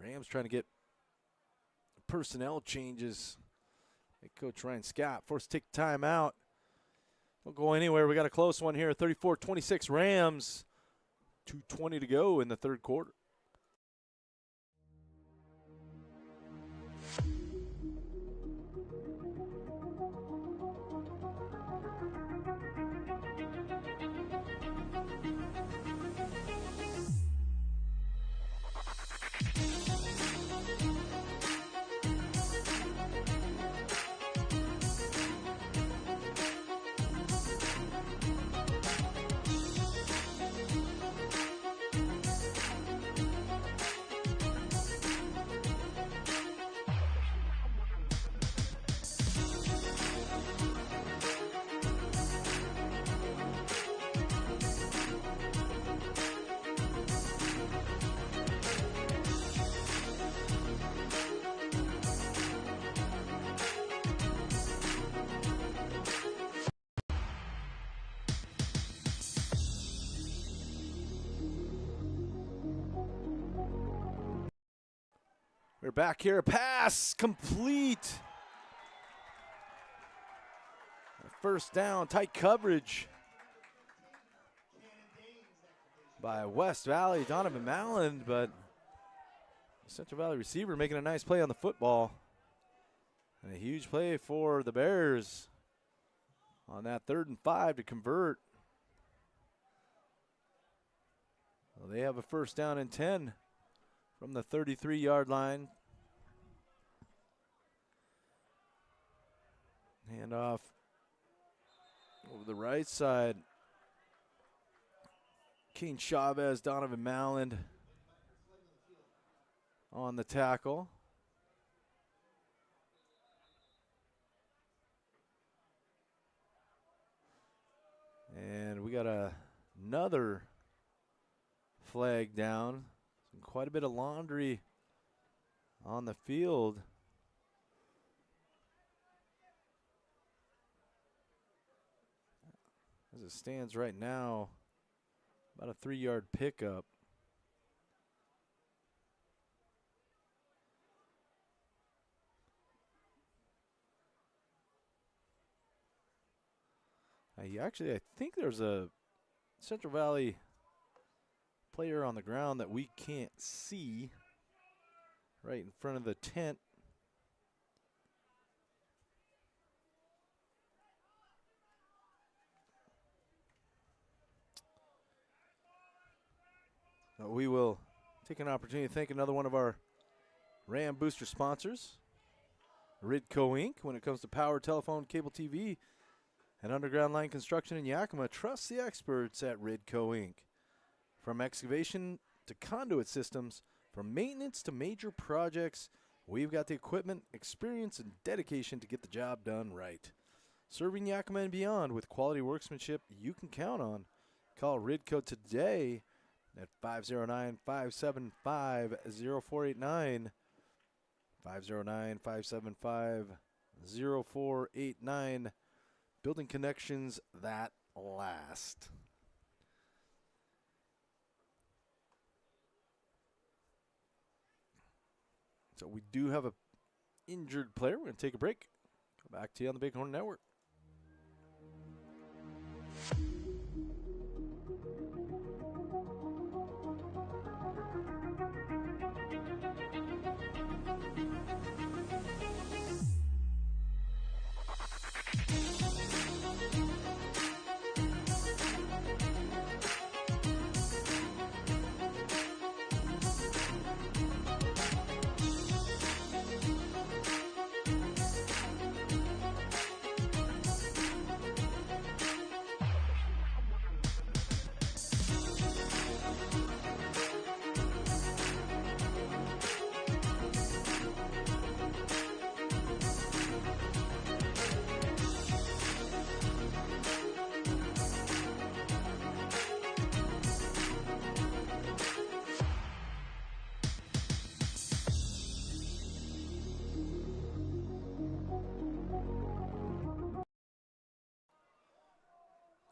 Rams trying to get personnel changes. Head coach Ryan Scott forced to take time out. Don't go anywhere. We got a close one here. 34-26 Rams. 2:20 to go in the 3rd quarter. We're back here. Pass complete. 1st down, tight coverage by West Valley, Donovan Malland, but the Central Valley receiver making a nice play on the football. And a huge play for the Bears on that 3rd and 5 to convert. Well, they have a 1st down and 10 from the 33-yard line. Handoff over the right side. Kane Chavez, Donovan Malland on the tackle. And we got another flag down. Quite a bit of laundry on the field. As it stands right now, about a 3-yard pickup. I think there's a Central Valley player on the ground that we can't see right in front of the tent. We will take an opportunity to thank another one of our Ram Booster sponsors, Ridco Inc. When it comes to power, telephone, cable TV, and underground line construction in Yakima, trust the experts at Ridco Inc. From excavation to conduit systems, from maintenance to major projects, we've got the equipment, experience, and dedication to get the job done right. Serving Yakima and beyond with quality workmanship you can count on. Call Ridco today at 509-575-0489. 509-575-0489. Building connections that last. So we do have a injured player. We're going to take a break. Come back to you on the Bighorn Network.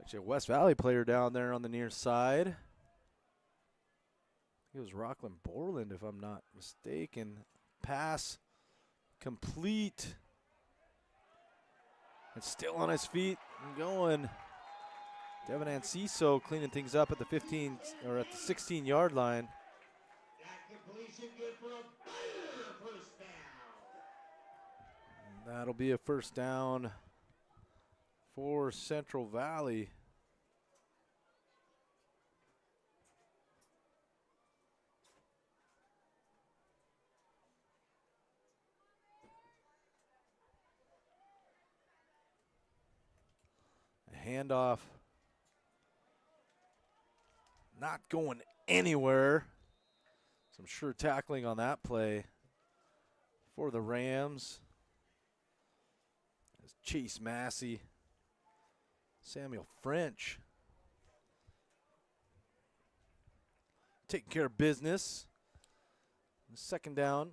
Actually, a West Valley player down there on the near side. It was Rockland Borland, if I'm not mistaken. Pass complete. And still on his feet and going. Devin Anciso cleaning things up at the 15 or at the 16-yard line. That completion good for a first down. And that'll be a first down for Central Valley. A handoff. Not going anywhere. Some sure tackling on that play for the Rams. As Chase Massey, Samuel French taking care of business. Second down.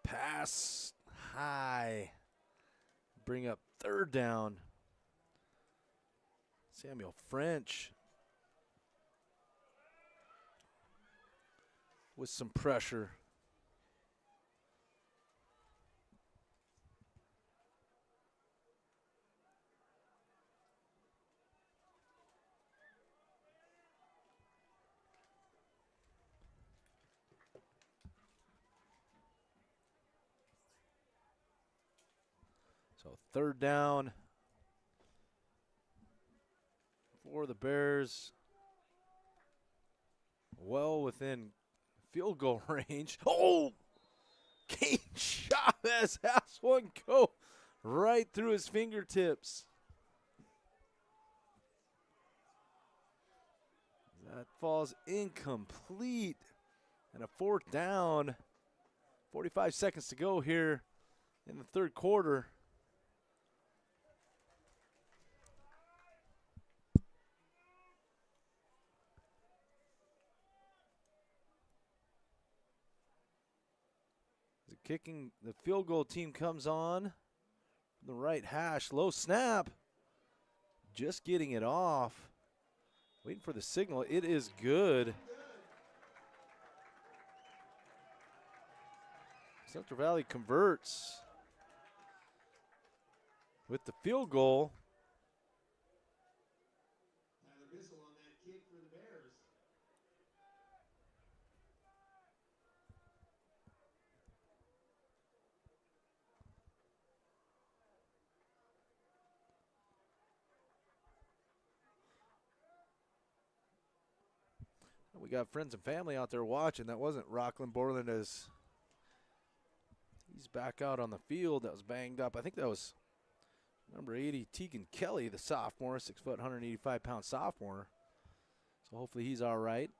Pass high. Bring up third down. Samuel French with some pressure. So third down for the Bears. Well within field goal range. Oh! Kane Chavez has one go right through his fingertips. That falls incomplete. And a fourth down. 45 seconds to go here in the third quarter. The field goal team comes on. The right hash, low snap. Just getting it off. Waiting for the signal. It is good. Central Valley converts with the field goal. Tyler Bissell on that kick for the Bears. We got friends and family out there watching. That wasn't Rockland Borland as he's back out on the field. That was banged up. I think that was number 80, Tegan Kelly, the sophomore, 6 foot, 185-pound sophomore. So hopefully he's all right.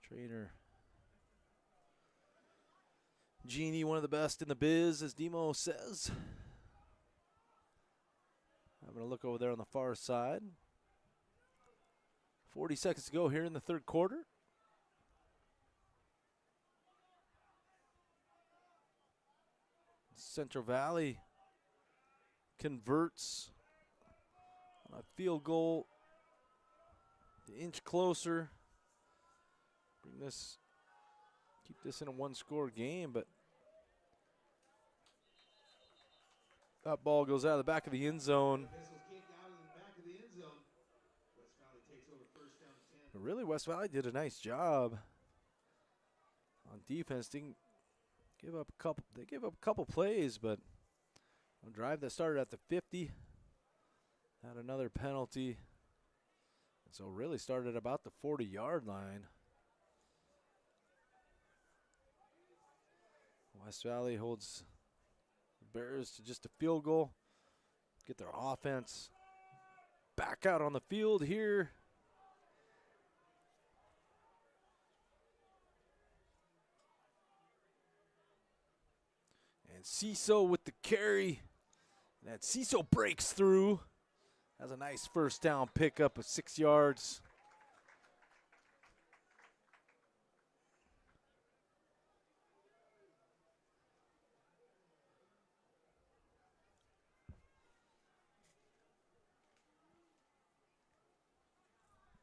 Trainer Genie, one of the best in the biz, as Demo says. Having a look over there on the far side. 40 seconds to go here in the third quarter. Central Valley converts on a field goal. An inch closer. Keep this in a one-score game, but that ball goes out of the back of the end zone. Missiles kicked out of the back of the end zone. West Valley takes over first down 10. But really, West Valley did a nice job on defense. Didn't give up a couple. They gave up a couple plays, but a drive that started at the 50 had another penalty, and so really started about the 40-yard line. West Valley holds the Bears to just a field goal. Get their offense back out on the field here. And Ciso with the carry. And Ciso breaks through. Has a nice first down pickup of 6 yards.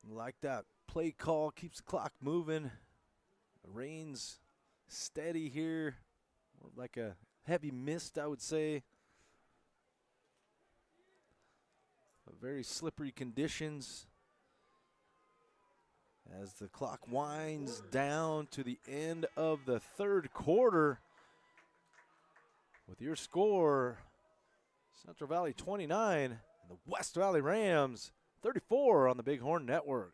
Like that play call, keeps the clock moving. The rain's steady here, more like a heavy mist, I would say. But very slippery conditions as the clock winds down to the end of the third quarter. With your score, Central Valley 29 and the West Valley Rams 34 on the Bighorn Network.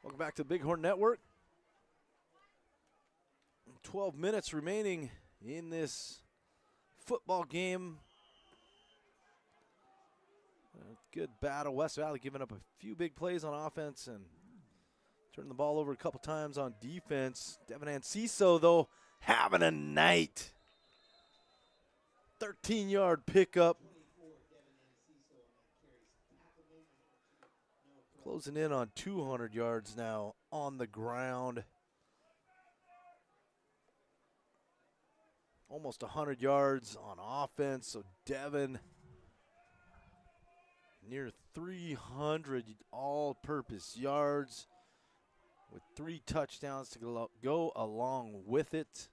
Welcome back to the Bighorn Network. 12 minutes remaining in this football game. Good battle. West Valley giving up a few big plays on offense and turning the ball over a couple times on defense. Devin Anciso, though, having a night. 13-yard pickup. Closing in on 200 yards now on the ground. Almost 100 yards on offense. So Devin, near 300 all-purpose yards with 3 touchdowns to go along with it.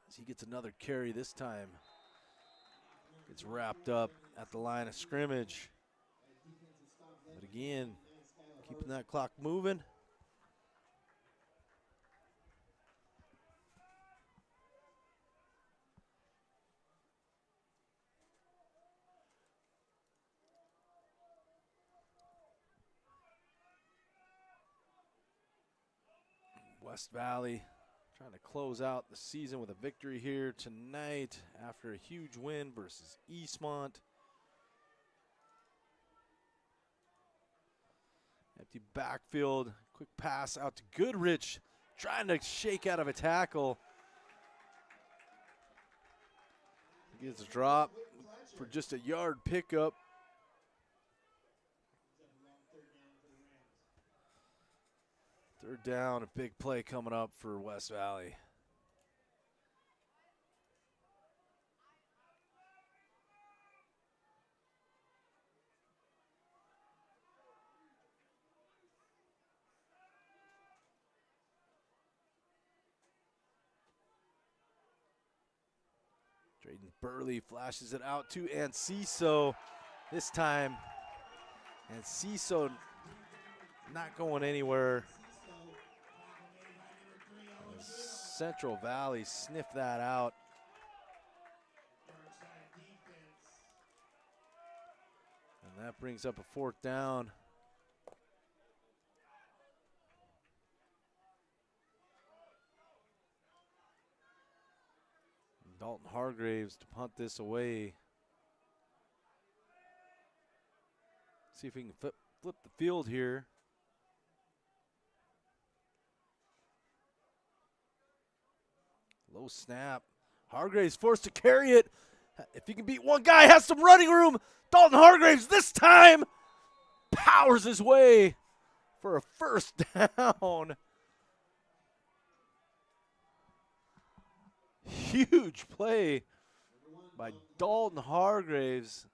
As he gets another carry this time. Gets wrapped up at the line of scrimmage. But again, keeping that clock moving. West Valley trying to close out the season with a victory here tonight after a huge win versus Eastmont. Empty backfield, quick pass out to Goodrich, trying to shake out of a tackle. He gets a drop for just a yard pickup. Third down, a big play coming up for West Valley. Burley flashes it out to Enciso this time. Enciso not going anywhere. Central Valley sniffed that out. And that brings up a 4th down. Dalton Hargraves to punt this away. See if he can flip the field here. Low snap. Hargraves forced to carry it. If he can beat one guy, has some running room. Dalton Hargraves this time powers his way for a 1st down. Huge play by Dalton Hargraves.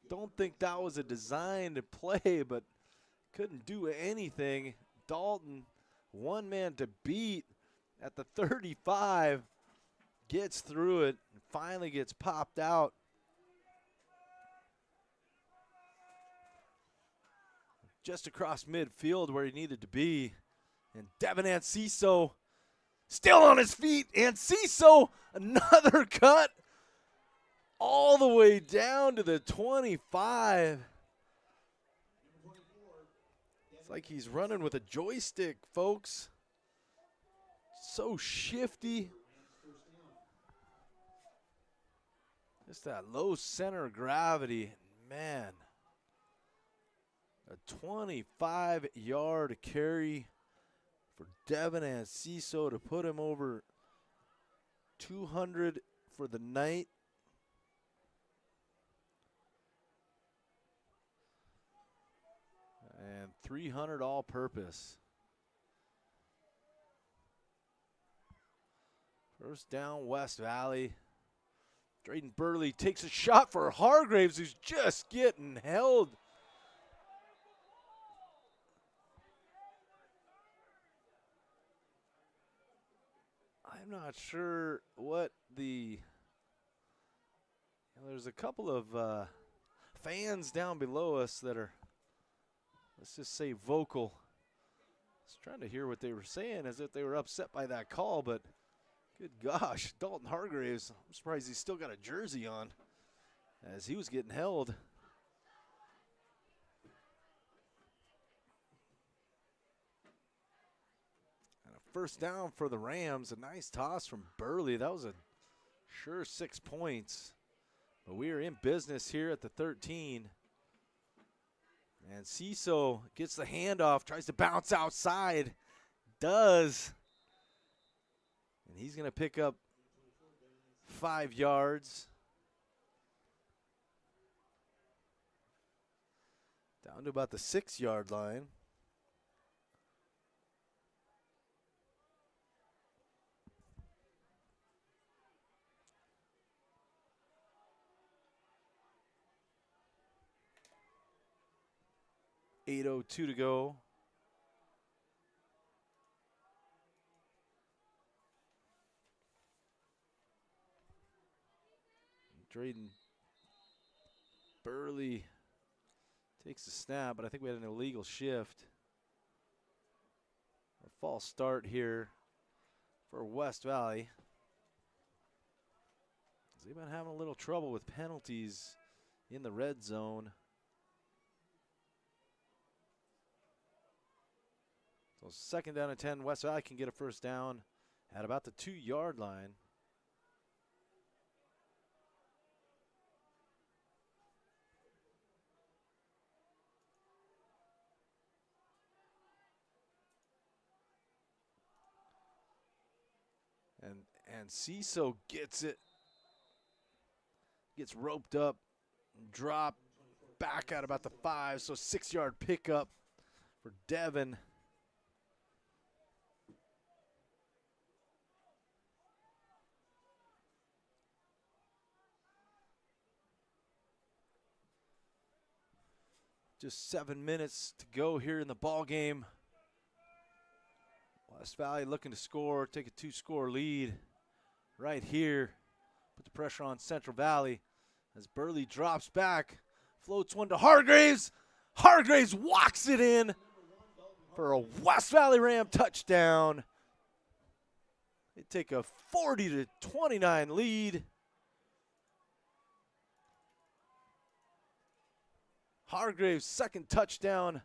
Don't think that was a designed play, but couldn't do anything. Dalton, one man to beat at the 35, gets through it and finally gets popped out. Just across midfield where he needed to be. And Devin Enciso still on his feet. Enciso, another cut all the way down to the 25. It's like he's running with a joystick, folks. So shifty. Just that low center of gravity. Man, a 25-yard carry for Devin Enciso to put him over 200 for the night. And 300 all-purpose. 1st down, West Valley. Drayden Burley takes a shot for Hargraves, who's just getting held. I'm not sure what there's a couple of fans down below us that are, let's just say, vocal. I was trying to hear what they were saying as if they were upset by that call, but good gosh, Dalton Hargraves, I'm surprised he's still got a jersey on as he was getting held. And a 1st down for the Rams, a nice toss from Burley. That was a sure 6 points. But we are in business here at the 13. And Ciso gets the handoff, tries to bounce outside, does. And he's going to pick up 5 yards. Down to about the 6-yard line. .802 to go. Drayden Burley takes the snap, but I think we had an illegal shift. A false start here for West Valley. They've been having a little trouble with penalties in the red zone. So 2nd down and 10, West Valley can get a 1st down at about the 2-yard line. And Ciso gets it, gets roped up, dropped back at about the 5, so 6-yard pickup for Devin. Just 7 minutes to go here in the ball game. West Valley looking to score, take a 2-score lead. right here. Put the pressure on Central Valley as Burley drops back. Floats one to Hargraves. Hargraves walks it in for a West Valley Ram touchdown. They take a 40-29 lead. Hargraves' second touchdown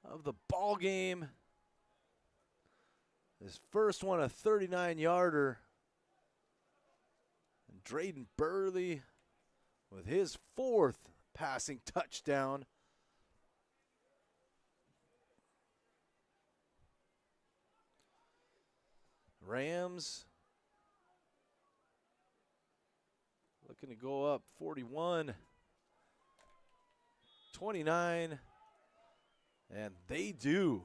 of the ball game. His first one, a 39-yarder. And Drayden Burley with his fourth passing touchdown. Rams looking to go up 41-29, and they do.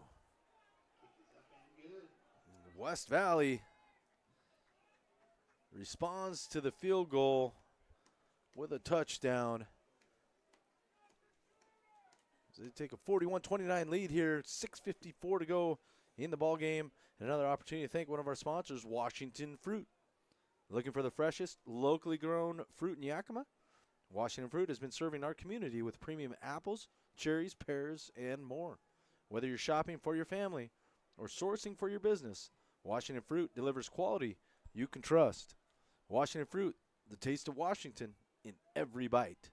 West Valley responds to the field goal with a touchdown. So they take a 41-29 lead here. 6:54 to go in the ball game. Another opportunity to thank one of our sponsors, Washington Fruit. Looking for the freshest, locally grown fruit in Yakima? Washington Fruit has been serving our community with premium apples, cherries, pears, and more. Whether you're shopping for your family or sourcing for your business, Washington Fruit delivers quality you can trust. Washington Fruit, the taste of Washington in every bite.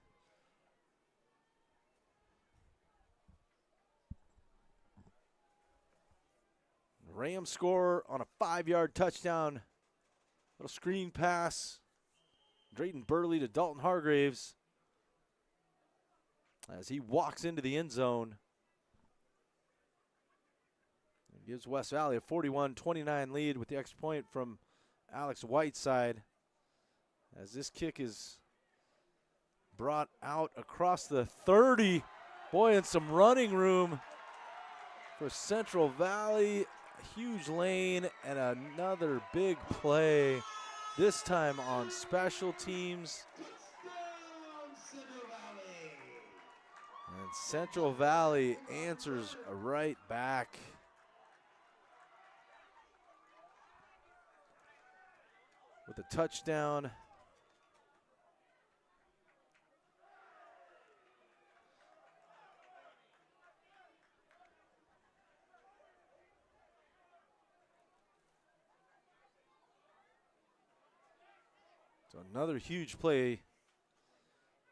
Rams score on a 5-yard touchdown. Little screen pass. Drayden Burley to Dalton Hargraves as he walks into the end zone. It gives West Valley a 41-29 lead with the extra point from Alex Whiteside. As this kick is brought out across the 30. Boy, and some running room for Central Valley. A huge lane and another big play, this time on special teams. And Central Valley answers right back. With a touchdown. So another huge play.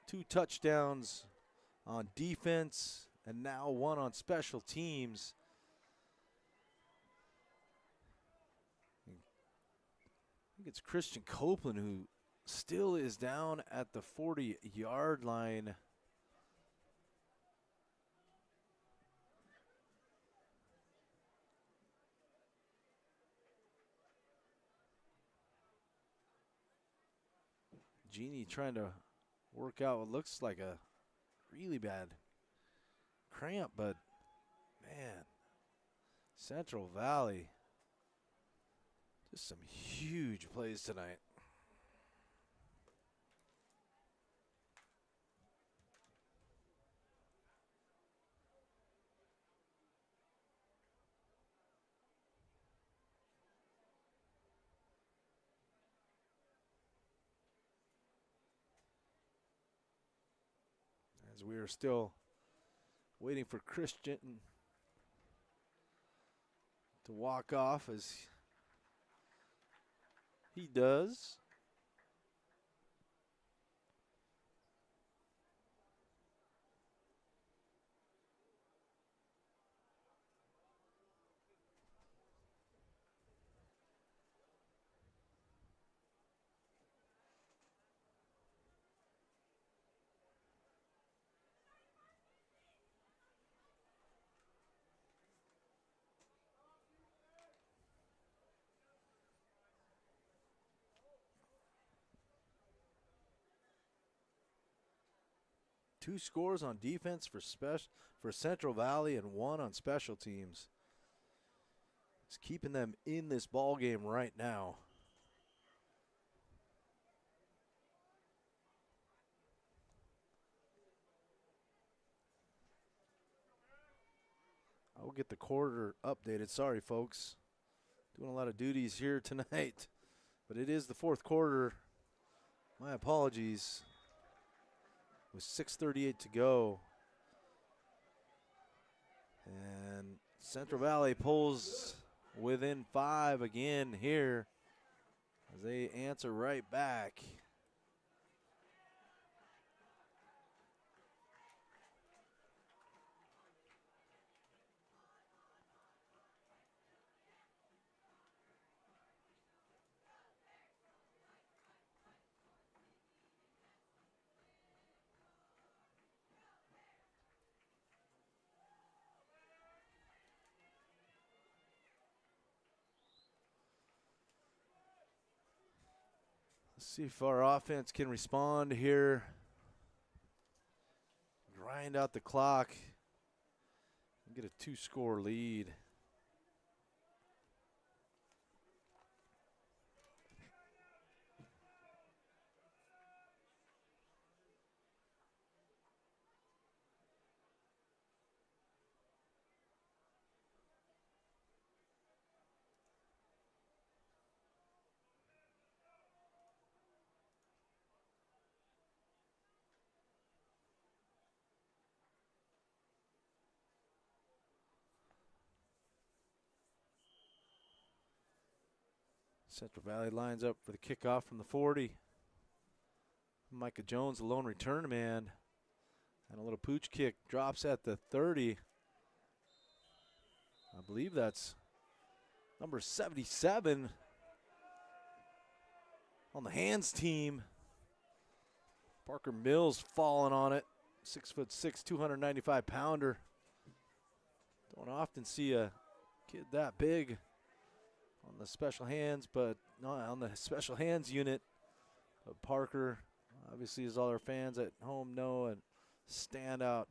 2 touchdowns on defense and now 1 on special teams. I think it's Christian Copeland who still is down at the 40-yard line. Genie trying to work out what looks like a really bad cramp, but man, Central Valley, just some huge plays tonight. As we are still waiting for Christian to walk off, as he does. Two scores on defense for Central Valley and 1 on special teams. It's keeping them in this ball game right now. I'll get the quarter updated. Sorry, folks. doing a lot of duties here tonight. But it is the fourth quarter. My apologies. With 6:38 to go. And Central Valley pulls within 5 again here as they answer right back. Let's see if our offense can respond here. Grind out the clock. And get a 2-score lead. Central Valley lines up for the kickoff from the 40. Micah Jones, the lone return man. And a little pooch kick drops at the 30. I believe that's number 77 on the hands team. Parker Mills falling on it. 6'6", 295-pounder. Don't often see a kid that big on the special hands, but not on the special hands unit. But Parker, obviously, as all our fans at home know, and standout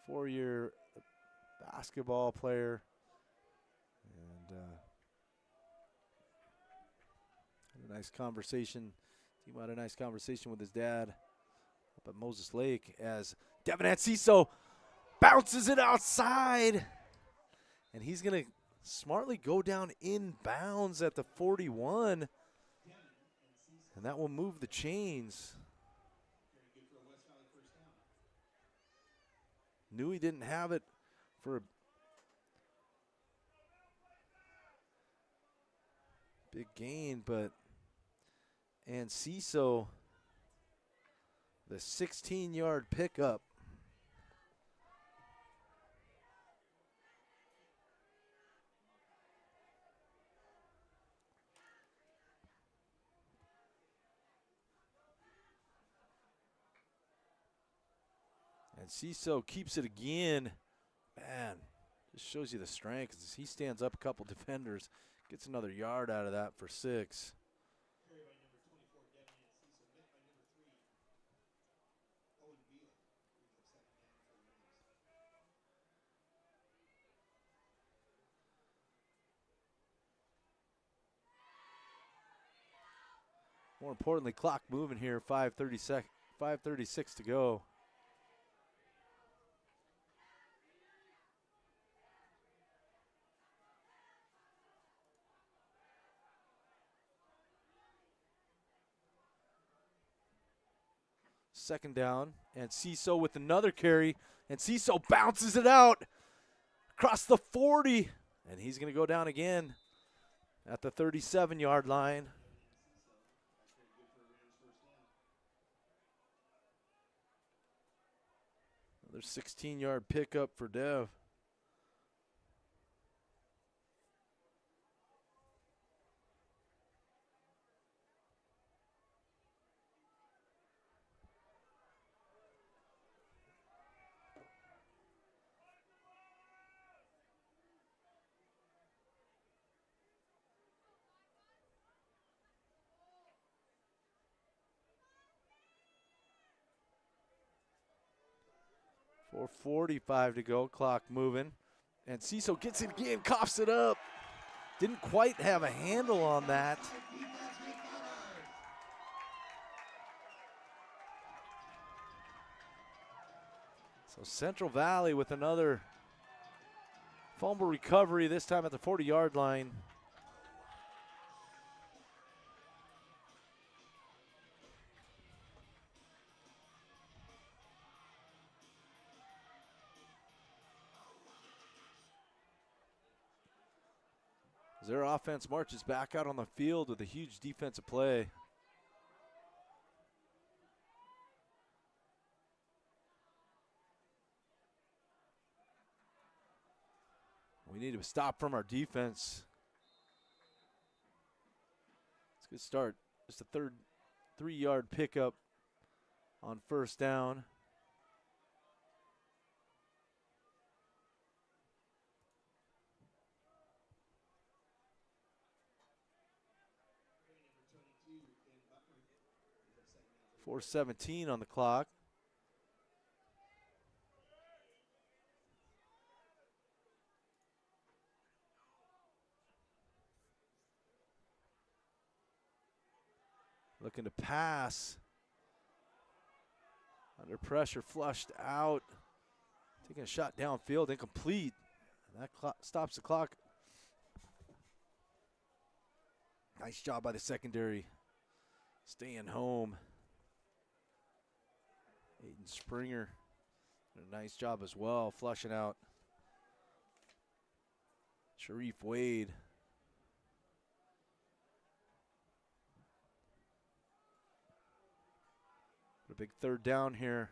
4-year basketball player. And had a nice conversation. Team had a nice conversation with his dad up at Moses Lake as Devin Anciso bounces it outside. And he's going to smartly go down in bounds at the 41. And that will move the chains. Knew he didn't have it for a big gain, but Anciso, the 16-yard pickup. Anciso keeps it again. Man, just shows you the strength. As he stands up a couple defenders, gets another yard out of that for 6. Carry by number 24, Devin Anciso. Met by number 3, Owen Beal. Brings up second down for the Rams. More importantly, clock moving here, 5:36 to go. Second down, and Anciso with another carry, and Anciso bounces it out across the 40, and he's going to go down again at the 37-yard line. Another 16-yard pickup for Dev. .445 to go, clock moving. And Anciso gets it again, coughs it up. Didn't quite have a handle on that. So Central Valley with another fumble recovery, this time at the 40-yard line. their offense marches back out on the field with a huge defensive play. We need to stop from our defense. It's a good start. Just a 3-yard pickup on first down. Number 22, Ben Butler, brings up second down. 4:17 on the clock. Looking to pass. Under pressure, flushed out. Taking a shot downfield, incomplete. And that stops the clock. Nice job by the secondary. Staying home. Aiden Springer did a nice job as well, flushing out Sharif Wade. A big third down here.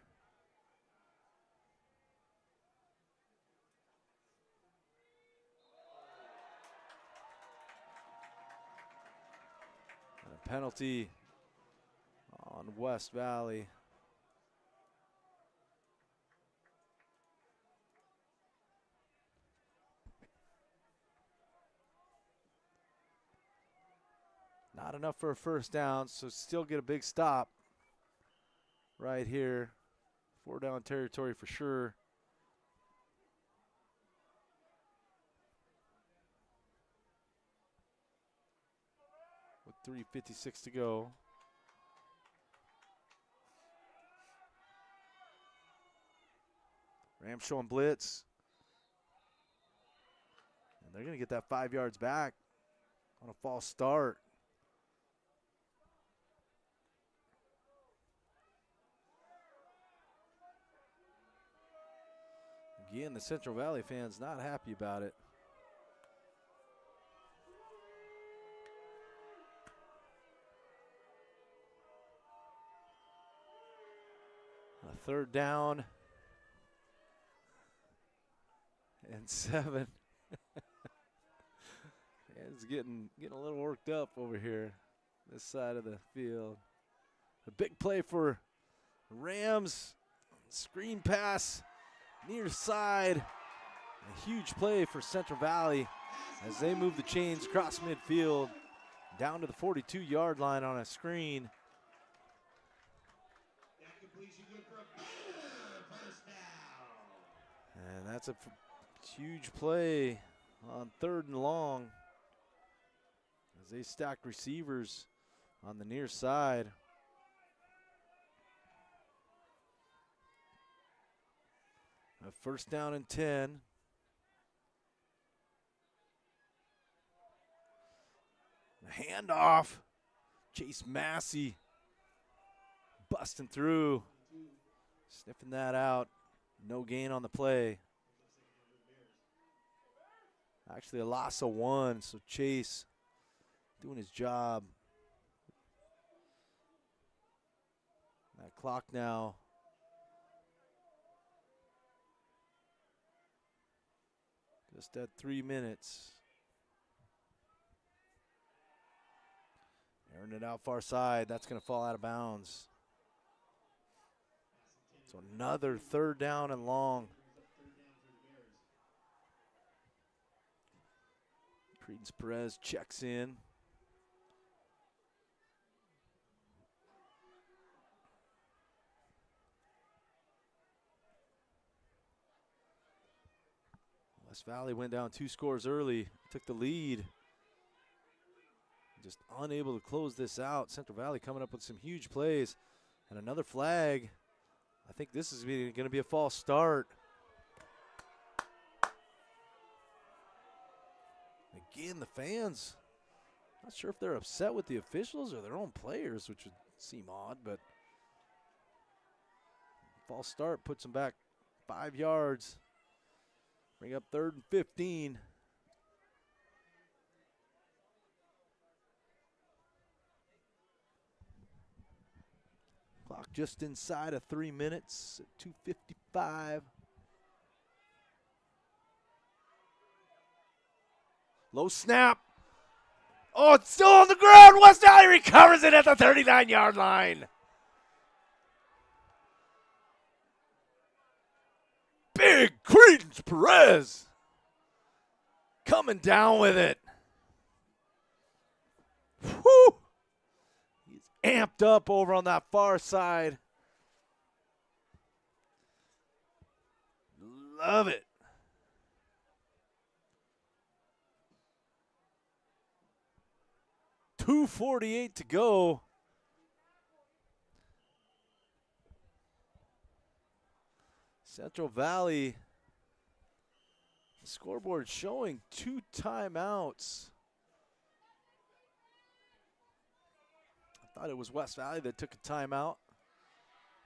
And a penalty on West Valley. Not enough for a first down, so still get a big stop right here. 4-down territory for sure. With 3:56 to go. Rams showing blitz. And they're going to get that 5 yards back on a false start. Again, the Central Valley fans not happy about it. A third down and 7. It's getting a little worked up over here, this side of the field. A big play for Rams. Screen pass near side. A huge play for Central Valley as they move the chains across midfield down to the 42-yard line on a screen. That completion good for a first down. And that's a huge play on 3rd and long as they stack receivers on the near side. A first down and 10. A handoff. Chase Massey busting through. Sniffing that out. No gain on the play. Actually a loss of 1, so Chase doing his job. That clock now just at 3 minutes. Airing it out far side. That's going to fall out of bounds. So another 3rd down and long. Credence Perez checks in. West Valley went down 2 scores early, took the lead. Just unable to close this out. Central Valley coming up with some huge plays. And another flag. I think this is going to be a false start. Again, the fans, not sure if they're upset with the officials or their own players, which would seem odd, but false start puts them back 5 yards. Bring up 3rd and 15. clock just inside of 3 minutes at 2:55. Low snap. Oh, it's still on the ground. West Valley recovers it at the 39-yard line. Big Credence Perez coming down with it. Whew. He's amped up over on that far side. Love it. .248 to go. Central Valley scoreboard showing 2 timeouts. I thought it was West Valley that took a timeout,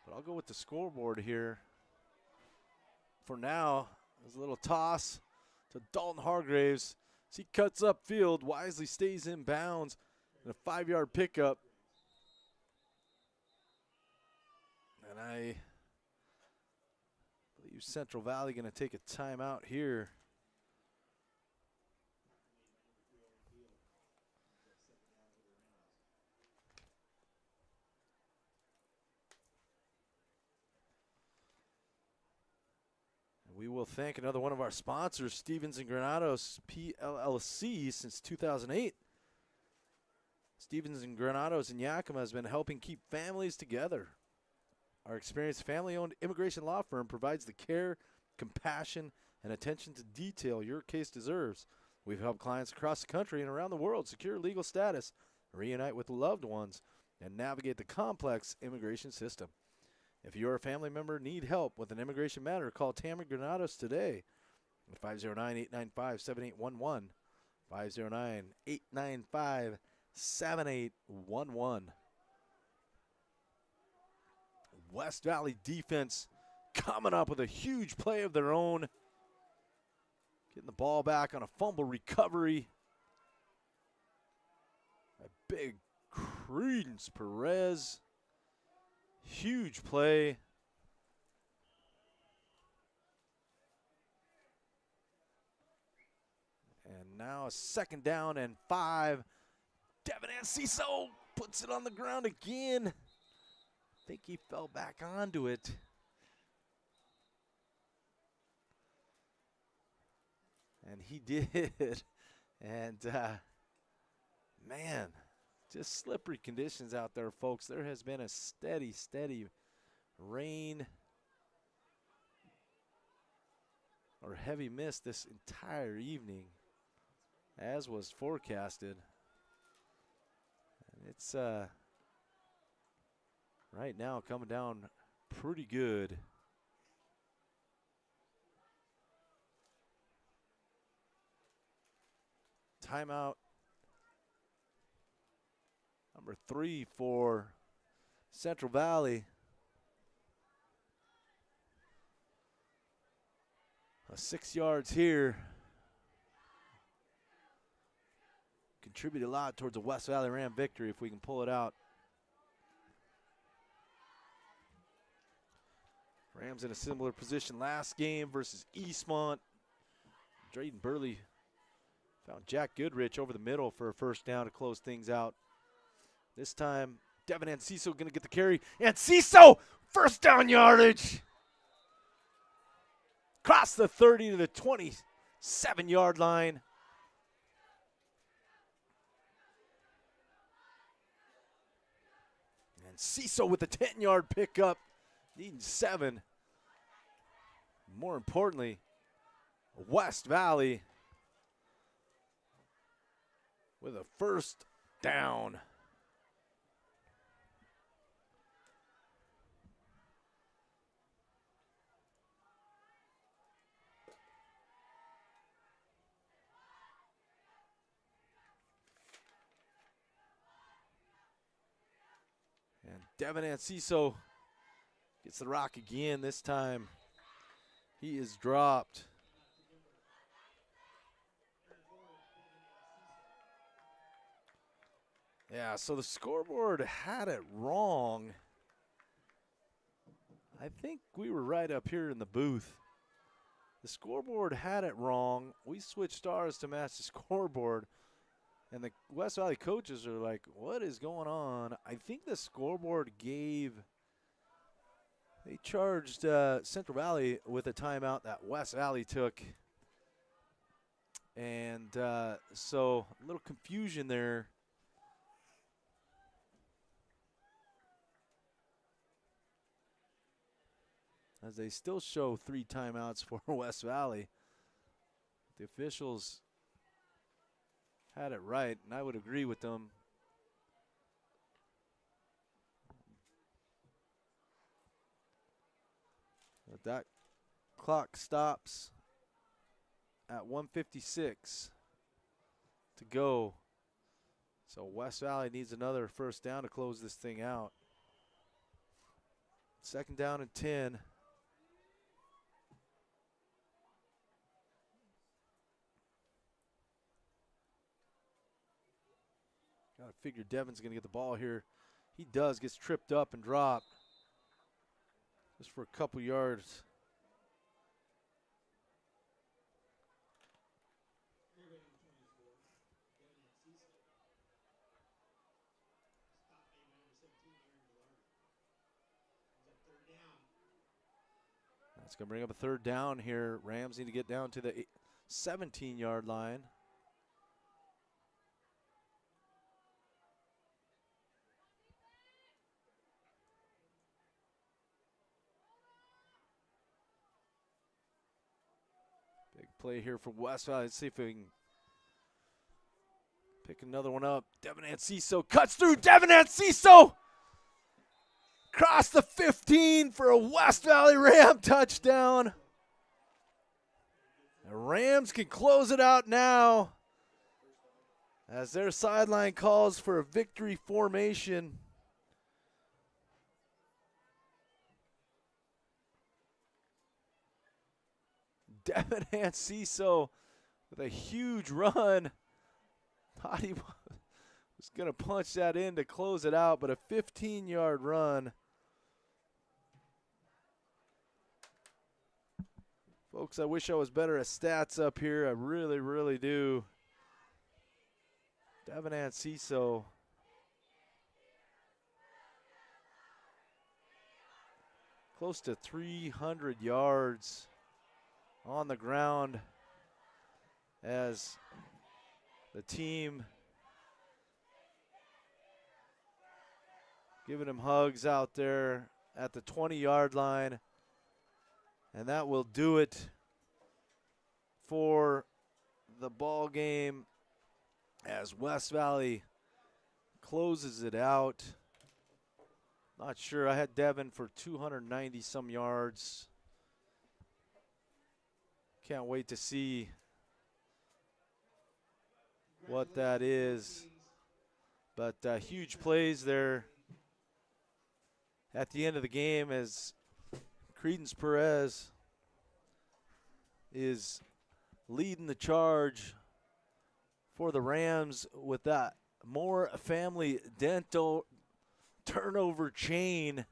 but I'll go with the scoreboard here. For now, there's a little toss to Dalton Hargraves. As he cuts upfield, wisely stays in bounds, and a 5-yard pickup. And I believe Central Valley going to take a timeout here. We will thank another one of our sponsors, Stevens and Granados PLLC, since 2008. Stevens and Granados in Yakima has been helping keep families together. Our experienced family-owned immigration law firm provides the care, compassion, and attention to detail your case deserves. We've helped clients across the country and around the world secure legal status, reunite with loved ones, and navigate the complex immigration system. If you or a family member need help with an immigration matter, call Tammy Granados today at 509-895-7811, 509-895-7811. West Valley defense coming up with a huge play of their own, getting the ball back on a fumble recovery. A big Credence Perez. Huge play. And now a 2nd down and 5. Devin Enciso puts it on the ground again. I think he fell back onto it. And he did. And, man, just slippery conditions out there, folks. There has been a steady rain or heavy mist this entire evening, as was forecasted. And it's right now coming down pretty good. Timeout number 3 for Central Valley. 6 yards here. Contribute a lot towards a West Valley Ram victory if we can pull it out. Rams in a similar position last game versus Eastmont. Drayden Burley found Jack Goodrich over the middle for a 1st down to close things out. This time, Devin Enciso going to get the carry. Enciso, 1st down yardage. Across the 30 to the 27-yard line. Enciso with a 10-yard pickup, needing 7. More importantly, West Valley with a 1st down. And Devin Enciso gets the rock again. This time he is dropped. Yeah, so the scoreboard had it wrong. I think we were right up here in the booth. The scoreboard had it wrong. We switched ours to match the scoreboard. And the West Valley coaches are like, what is going on? I think the scoreboard they charged Central Valley with a timeout that West Valley took. And so a little confusion there. As they still show 3 timeouts for West Valley. The officials had it right, and I would agree with them. But that clock stops at 1:56 to go. So West Valley needs another first down to close this thing out. 2nd down and 10. Got to figure Devin's going to get the ball here. He does, gets tripped up and dropped. Just for a couple yards. That's going to bring up a 3rd down here. Rams need to get down to the 17-yard line. Big play here for West Valley. Let's see if we can pick another one up. Devin Anciso cuts through. Devin Anciso across the 15 for a West Valley Ram touchdown. The Rams can close it out now as their sideline calls for a victory formation. Devin Anciso with a huge run. Thought he was going to punch that in to close it out, but a 15-yard run. Folks, I wish I was better at stats up here. I really, really do. Devin Anciso. Close to 300 yards on the ground as the team giving him hugs out there at the 20-yard line. And that will do it for the ball game as West Valley closes it out. Not sure. I had Devin for 290 some yards. Can't wait to see what that is. But huge plays there at the end of the game as Credence Perez is leading the charge for the Rams with that more family dental turnover chain.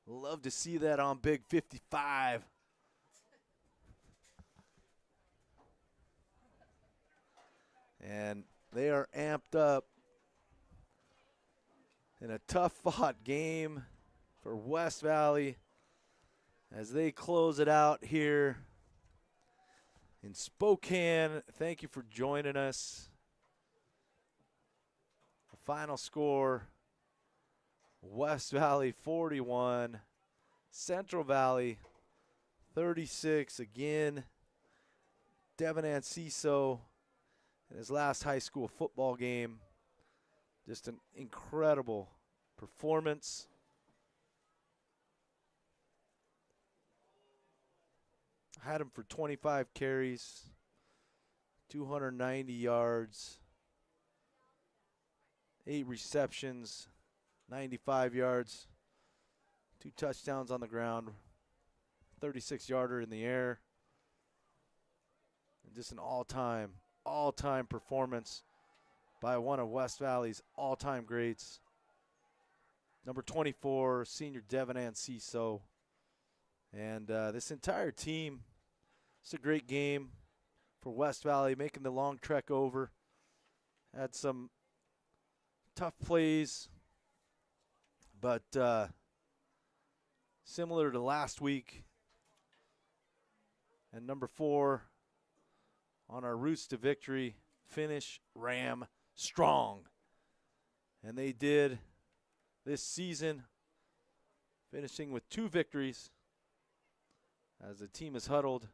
Love to see that on Big 55. And they are amped up in a tough fought game for West Valley as they close it out here in Spokane. Thank you for joining us. The final score, West Valley 41, Central Valley 36. Again, Devin Anciso in his last high school football game. Just an incredible performance. Had him for 25 carries, 290 yards, 8 receptions, 95 yards, 2 touchdowns on the ground, 36-yarder in the air. And just an all-time performance by one of West Valley's all-time greats. Number 24, senior Devin Anciso. And this entire team, it's a great game for West Valley, making the long trek over. Had some tough plays, but similar to last week. And number 4 on our routes to victory, finish Ram strong. And they did this season, finishing with 2 victories as the team is huddled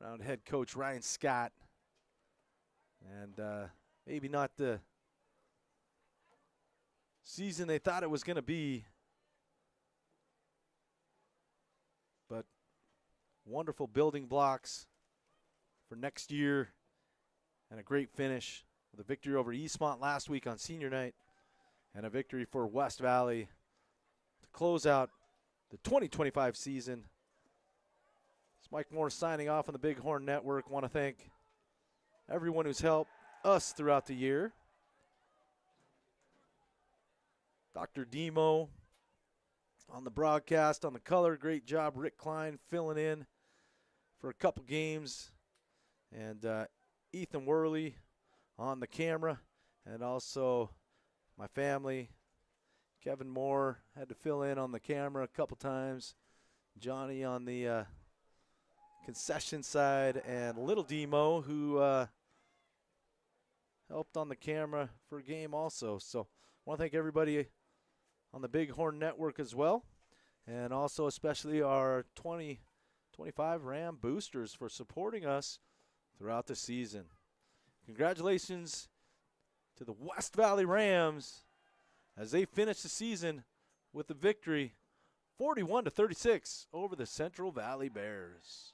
around head coach Ryan Scott. And maybe not the season they thought it was going to be, but wonderful building blocks for next year and a great finish with a victory over Eastmont last week on senior night and a victory for West Valley to close out the 2025 season. It's Mike Moore signing off on the Bighorn Network. Want to thank everyone who's helped us throughout the year. Dr. Demo on the broadcast, on the color. Great job, Rick Klein, filling in for a couple games. And Ethan Worley on the camera. And also my family. Kevin Moore had to fill in on the camera a couple times. Johnny on the concession side. And Little Demo, who helped on the camera for a game also. So I want to thank everybody on the Bighorn Network as well, and also especially our 2025 Ram boosters for supporting us throughout the season. Congratulations to the West Valley Rams as they finish the season with the victory 41-36 over the Central Valley Bears.